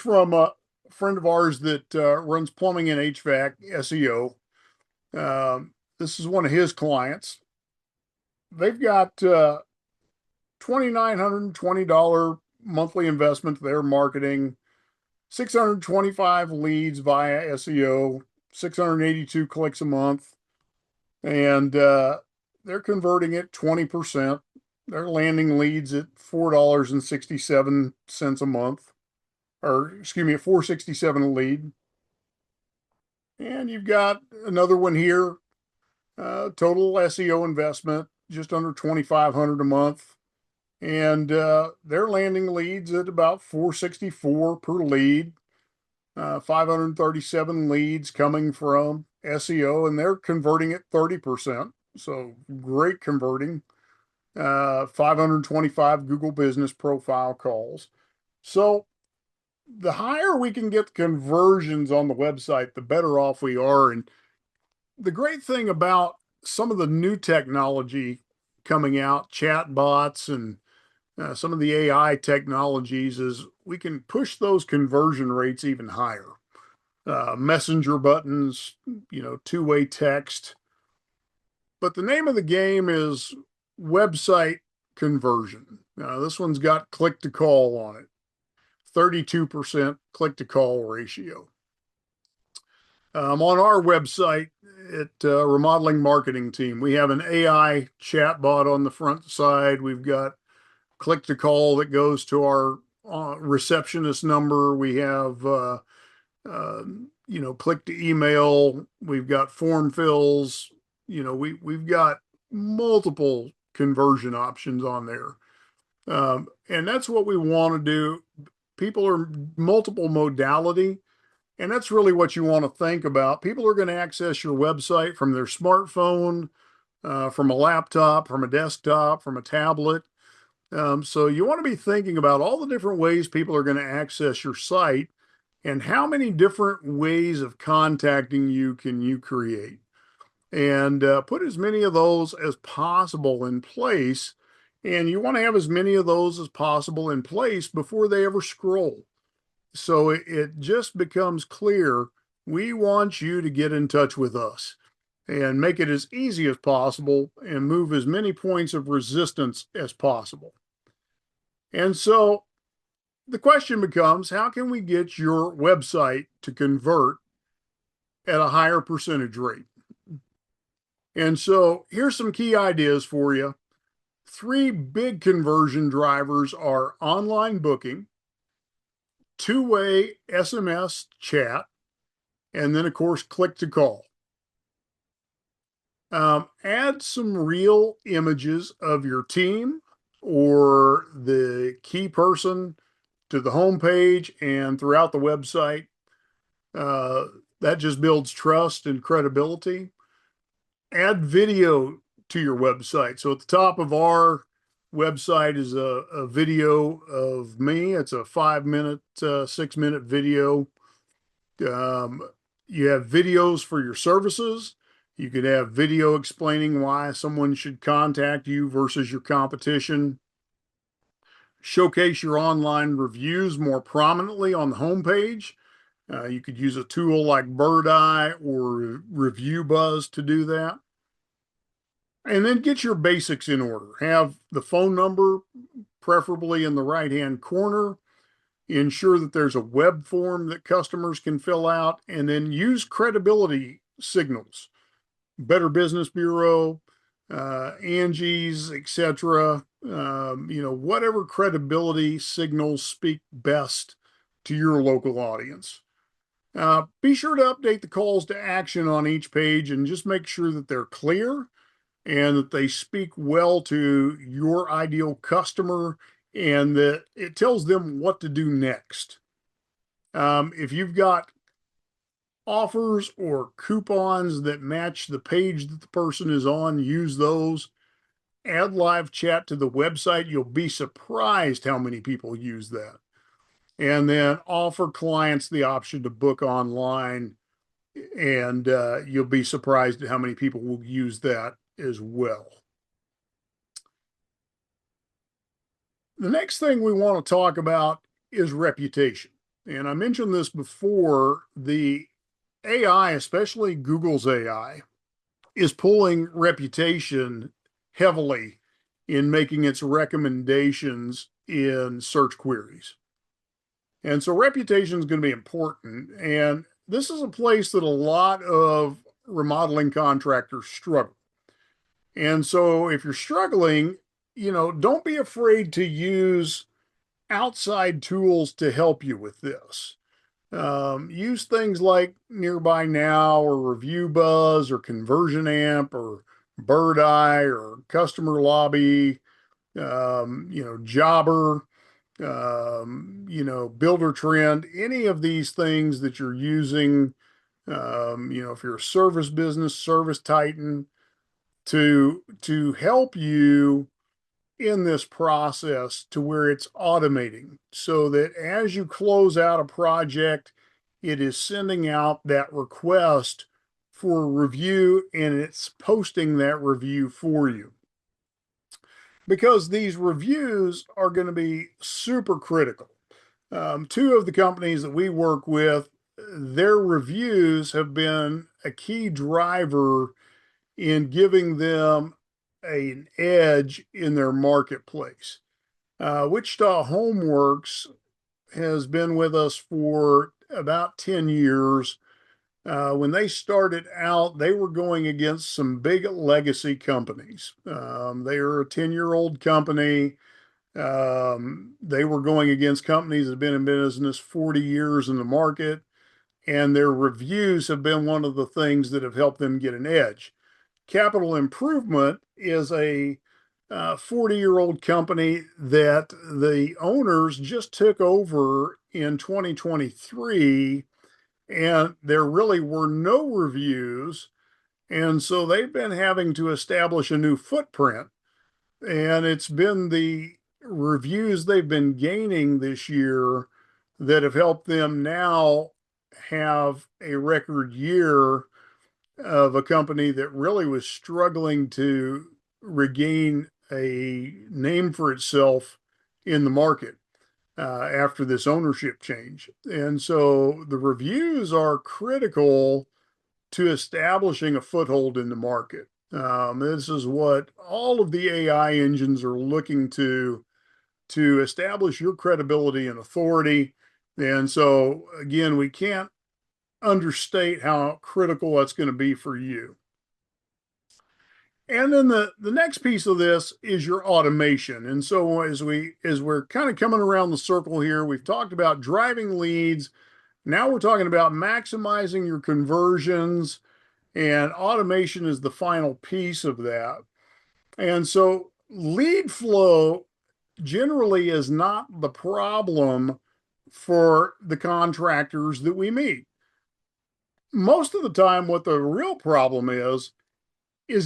friend of ours that runs plumbing and HVAC SEO. This is one of his clients. They've got $2,920 monthly investment they're marketing, 625 leads via SEO, 682 clicks a month, and they're converting at 20%. They're landing leads at $4.67 a month, or excuse me, at $4.67 a lead. And you've got another one here, total SEO investment just under 2,500 a month, and they're landing leads at about 464 per lead. 537 leads coming from SEO, and they're converting at 30%. So great converting. 525 Google Business Profile calls. So the higher we can get conversions on the website, the better off we are. And the great thing about some of the new technology coming out, chat bots and some of the AI technologies, is we can push those conversion rates even higher. Messenger buttons, two-way text. But the name of the game is website conversion. This one's got click to call on it, 32% click to call ratio. On our website at Remodeling Marketing Team, we have an AI chat bot on the front side. We've got click to call that goes to our receptionist number. We have, click to email. We've got form fills. We've got multiple conversion options on there. And that's what we want to do. People are multiple modality, and that's really what you want to think about. People are going to access your website from their smartphone, from a laptop, from a desktop, from a tablet. So you want to be thinking about all the different ways people are going to access your site and how many different ways of contacting you can you create. And put as many of those as possible in place. And you want to have as many of those as possible in place before they ever scroll. So it just becomes clear we want you to get in touch with us and make it as easy as possible and move as many points of resistance as possible. And so the question becomes, how can we get your website to convert at a higher percentage rate? And so here's some key ideas for you. 3 big conversion drivers are online booking, two-way SMS chat, and then, of course, click to call. Add some real images of your team or the key person to the homepage and throughout the website. That just builds trust and credibility. Add video to your website. So at the top of our website is a video of me. It's a 5-minute, 6-minute video. You have videos for your services. You could have video explaining why someone should contact you versus your competition. Showcase your online reviews more prominently on the homepage. You could use a tool like Bird Eye or Review Buzz to do that. And then get your basics in order. Have the phone number, preferably in the right-hand corner. Ensure that there's a web form that customers can fill out, and then use credibility signals. Better Business Bureau, Angie's, etc. Whatever credibility signals speak best to your local audience. Be sure to update the calls to action on each page and just make sure that they're clear and that they speak well to your ideal customer and that it tells them what to do next. If you've got offers or coupons that match the page that the person is on, use those. Add live chat to the website. You'll be surprised how many people use that. And then offer clients the option to book online, and you'll be surprised at how many people will use that as well. The next thing we want to talk about is reputation. And I mentioned this before, the AI, especially Google's AI, is pulling reputation heavily in making its recommendations in search queries. And so reputation is going to be important. And this is a place that a lot of remodeling contractors struggle. And so if you're struggling, don't be afraid to use outside tools to help you with this. Use things like Nearby Now or Review Buzz or Conversion Amp or Bird Eye or Customer Lobby, Jobber, Builder Trend, any of these things that you're using, if you're a service business, Service Titan, to help you in this process to where it's automating so that as you close out a project, it is sending out that request for review and it's posting that review for you. Because these reviews are going to be super critical. Two of the companies that we work with, their reviews have been a key driver in giving them an edge in their marketplace. Wichita Homeworks has been with us for about 10 years. When they started out, they were going against some big legacy companies. They are a 10-year-old company. They were going against companies that have been in business 40 years in the market, and their reviews have been one of the things that have helped them get an edge. Capital Improvement is a 40-year-old company that the owners just took over in 2023, and there really were no reviews. And so they've been having to establish a new footprint. And it's been the reviews they've been gaining this year that have helped them now have a record year of a company that really was struggling to regain a name for itself in the market after this ownership change. And so the reviews are critical to establishing a foothold in the market. This is what all of the AI engines are looking to establish your credibility and authority. And so, again, we can't understate how critical that's going to be for you. And then the next piece of this is your automation. And so as we're kind of coming around the circle here, we've talked about driving leads. Now we're talking about maximizing your conversions, and automation is the final piece of that. And so lead flow generally is not the problem for the contractors that we meet. Most of the time, what the real problem is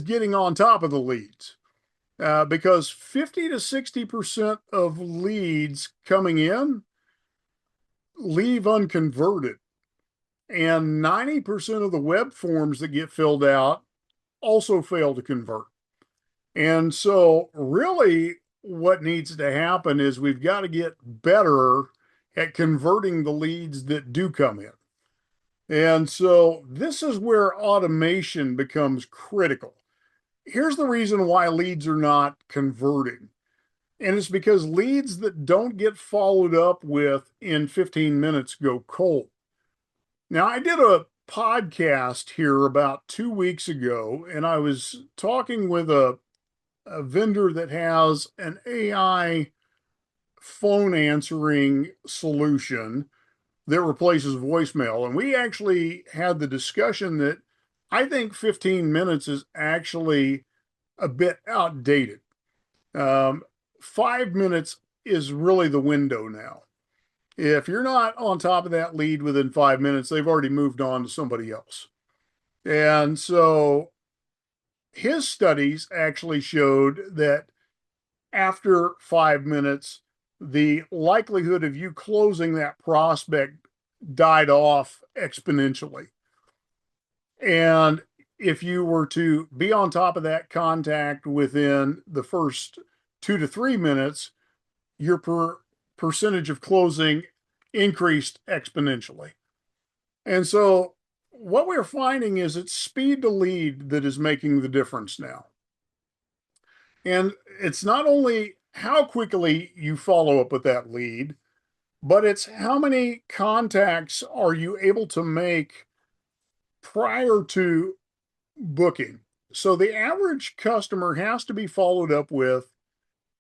getting on top of the leads. Because 50 to 60% of leads coming in leave unconverted. And 90% of the web forms that get filled out also fail to convert. And so, really, what needs to happen is we've got to get better at converting the leads that do come in. And so, this is where automation becomes critical. Here's the reason why leads are not converting. And it's because leads that don't get followed up with in 15 minutes go cold. Now, I did a podcast here about 2 weeks ago, and I was talking with a vendor that has an AI phone answering solution that replaces voicemail. And we actually had the discussion that I think 15 minutes is actually a bit outdated. 5 minutes is really the window now. If you're not on top of that lead within 5 minutes, they've already moved on to somebody else. And so his studies actually showed that after 5 minutes, the likelihood of you closing that prospect died off exponentially. And if you were to be on top of that contact within the first 2 to 3 minutes, your percentage of closing increased exponentially. And so what we're finding is it's speed to lead that is making the difference now. And it's not only how quickly you follow up with that lead, but it's how many contacts are you able to make prior to booking. So the average customer has to be followed up with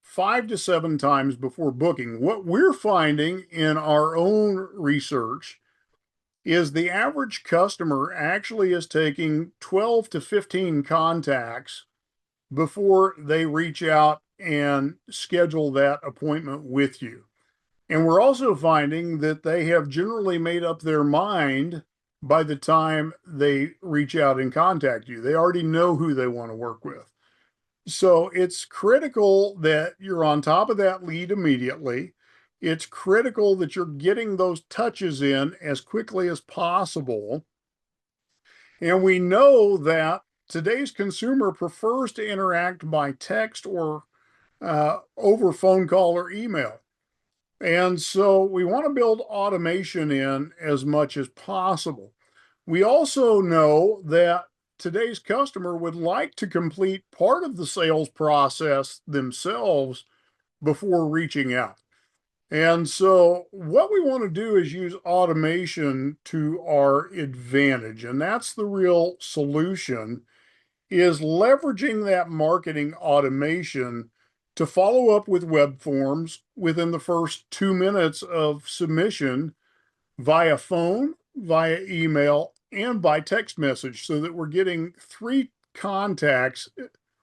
5 to 7 times before booking. What we're finding in our own research is the average customer actually is taking 12 to 15 contacts before they reach out and schedule that appointment with you. And we're also finding that they have generally made up their mind by the time they reach out and contact you. They already know who they want to work with. So it's critical that you're on top of that lead immediately. It's critical that you're getting those touches in as quickly as possible. And we know that today's consumer prefers to interact by text or over phone call or email. And so we want to build automation in as much as possible. We also know that today's customer would like to complete part of the sales process themselves before reaching out. And so what we want to do is use automation to our advantage. And that's the real solution, is leveraging that marketing automation to follow up with web forms within the first 2 minutes of submission via phone, via email, and by text message, so that we're getting 3 contacts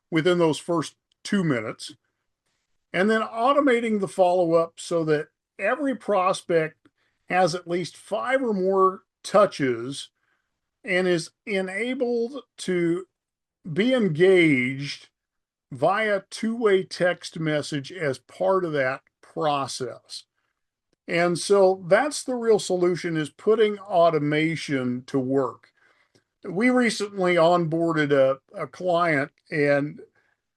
within those first 2 minutes. And then automating the follow up so that every prospect has at least 5 or more touches and is enabled to be engaged via two-way text message as part of that process. And so that's the real solution, is putting automation to work. We recently onboarded a client, and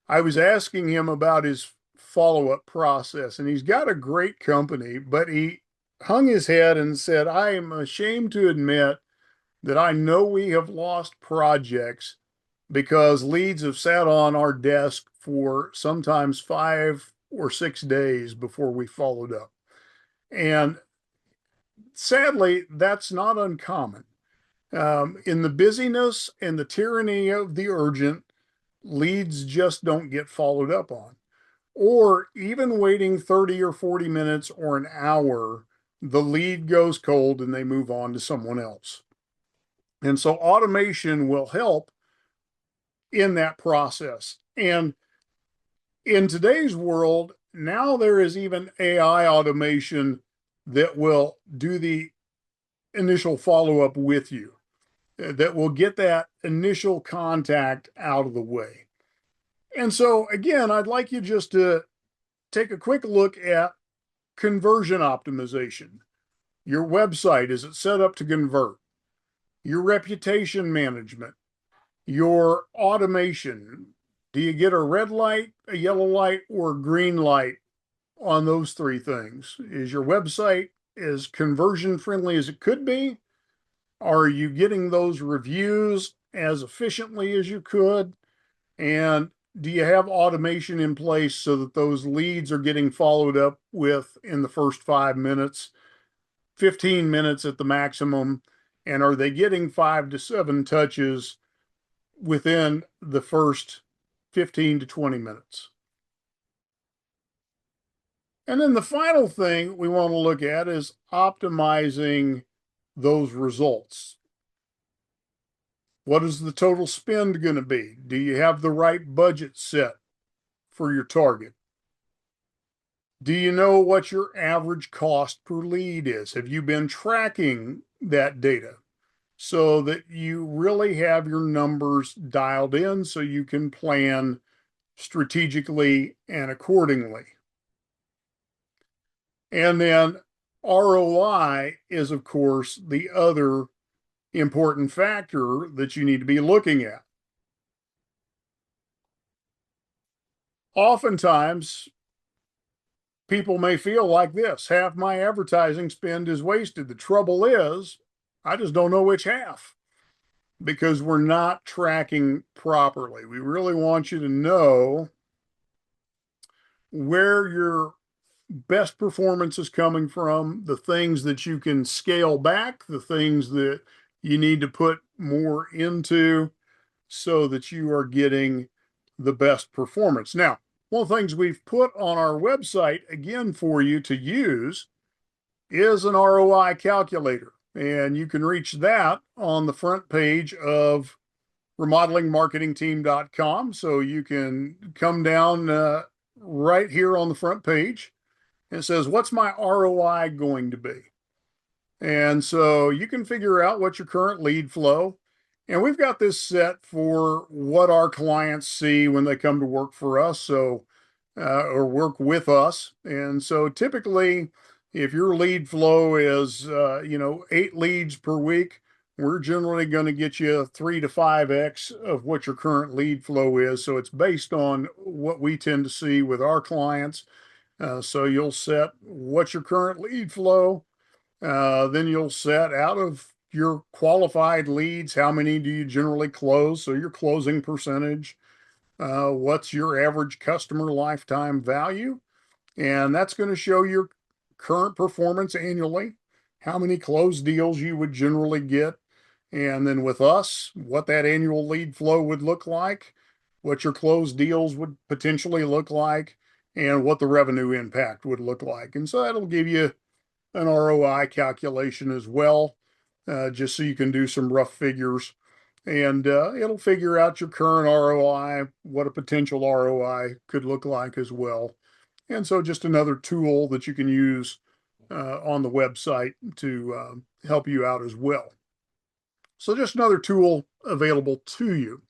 I was asking him about his follow-up process, and he's got a great company, but he hung his head and said, I am ashamed to admit that I know we have lost projects because leads have sat on our desk for sometimes 5 or 6 days before we followed up. And sadly, that's not uncommon. In the busyness and the tyranny of the urgent, leads just don't get followed up on. Or even waiting 30 or 40 minutes or an hour, the lead goes cold and they move on to someone else. And so automation will help in that process. And in today's world, now there is even AI automation that will do the initial follow up with you, that will get that initial contact out of the way. And so, again, I'd like you just to take a quick look at conversion optimization. Your website, is it set up to convert? Your reputation management, your automation. Do you get a red light, a yellow light, or a green light on those 3 things? Is your website as conversion friendly as it could be? Are you getting those reviews as efficiently as you could? And do you have automation in place so that those leads are getting followed up with in the first 5 minutes, 15 minutes at the maximum? And are they getting 5 to 7 touches within the first 15 to 20 minutes? And then the final thing we want to look at is optimizing those results. What is the total spend going to be? Do you have the right budget set for your target? Do you know what your average cost per lead is? Have you been tracking that data so that you really have your numbers dialed in so you can plan strategically and accordingly? And then ROI is, of course, the other important factor that you need to be looking at. Oftentimes, people may feel like this: half my advertising spend is wasted. The trouble is, I just don't know which half, because we're not tracking properly. We really want you to know where your best performance is coming from, the things that you can scale back, the things that you need to put more into so that you are getting the best performance. Now, one of the things we've put on our website again for you to use is an ROI calculator. And you can reach that on the front page of remodelingmarketingteam.com. So you can come down right here on the front page, and it says, what's my ROI going to be? And so you can figure out what your current lead flow. And we've got this set for what our clients see when they come to work for us, so or work with us. And so typically, if your lead flow is 8 leads per week, we're generally going to get you 3 to 5x of what your current lead flow is. So it's based on what we tend to see with our clients. So you'll set what's your current lead flow. Then you'll set, out of your qualified leads, how many do you generally close? So your closing percentage. What's your average customer lifetime value? And that's going to show your current performance annually, how many closed deals you would generally get. And then with us, what that annual lead flow would look like, what your closed deals would potentially look like, and what the revenue impact would look like. And so that'll give you an ROI calculation as well, just so you can do some rough figures. And it'll figure out your current ROI, what a potential ROI could look like as well. And so just another tool that you can use on the website to help you out as well. So just another tool available to you.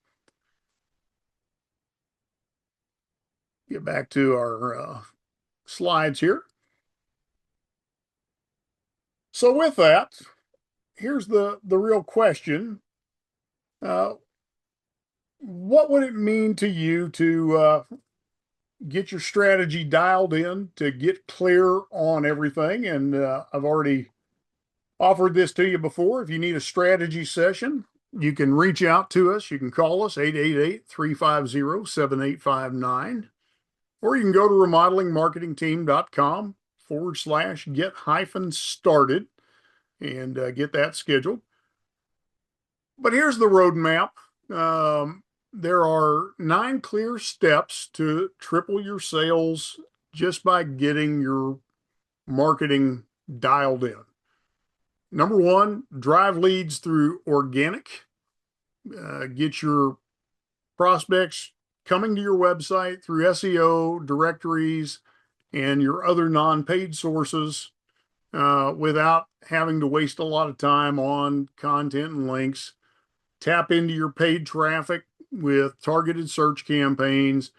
Get back to our slides here. So with that, here's the real question. What would it mean to you to get your strategy dialed in, to get clear on everything? And I've already offered this to you before. If you need a strategy session, you can reach out to us. You can call us 888-350-7859, or you can go to remodelingmarketingteam.com/get-started and get that scheduled. But here's the roadmap. There are 9 clear steps to triple your sales just by getting your marketing dialed in. Number 1, drive leads through organic. Get your prospects coming to your website through SEO, directories, and your other non-paid sources without having to waste a lot of time on content and links. Tap into your paid traffic with targeted search campaigns,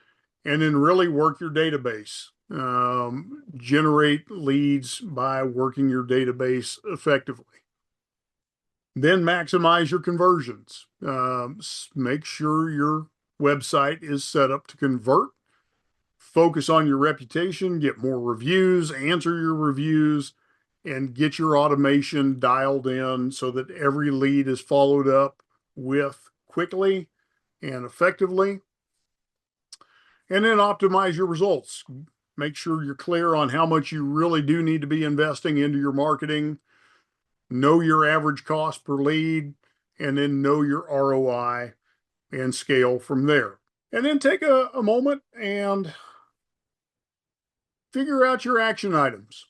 and then really work your database. Generate leads by working your database effectively. Then maximize your conversions. Make sure your website is set up to convert. Focus on your reputation, get more reviews, answer your reviews, and get your automation dialed in so that every lead is followed up with quickly and effectively. And then optimize your results. Make sure you're clear on how much you really do need to be investing into your marketing. Know your average cost per lead, and then know your ROI and scale from there. And then take a moment and figure out your action items.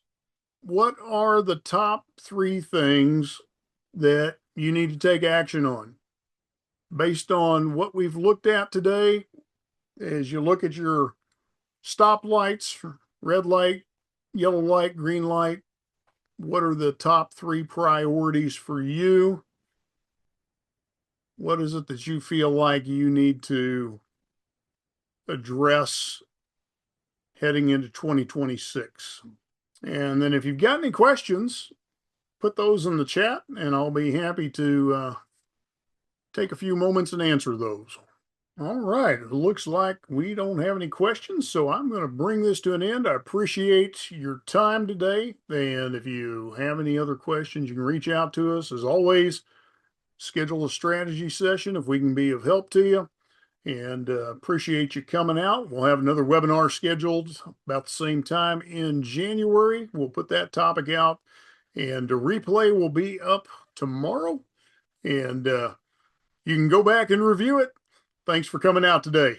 What are the top 3 things that you need to take action on? Based on what we've looked at today, as you look at your stoplights, red light, yellow light, green light, what are the top 3 priorities for you? What is it that you feel like you need to address heading into 2026? And then if you've got any questions, put those in the chat and I'll be happy to take a few moments and answer those. All right. It looks like we don't have any questions, so I'm going to bring this to an end. I appreciate your time today. And if you have any other questions, you can reach out to us. As always, schedule a strategy session if we can be of help to you. And appreciate you coming out. We'll have another webinar scheduled about the same time in January. We'll put that topic out, and the replay will be up tomorrow. And you can go back and review it. Thanks for coming out today.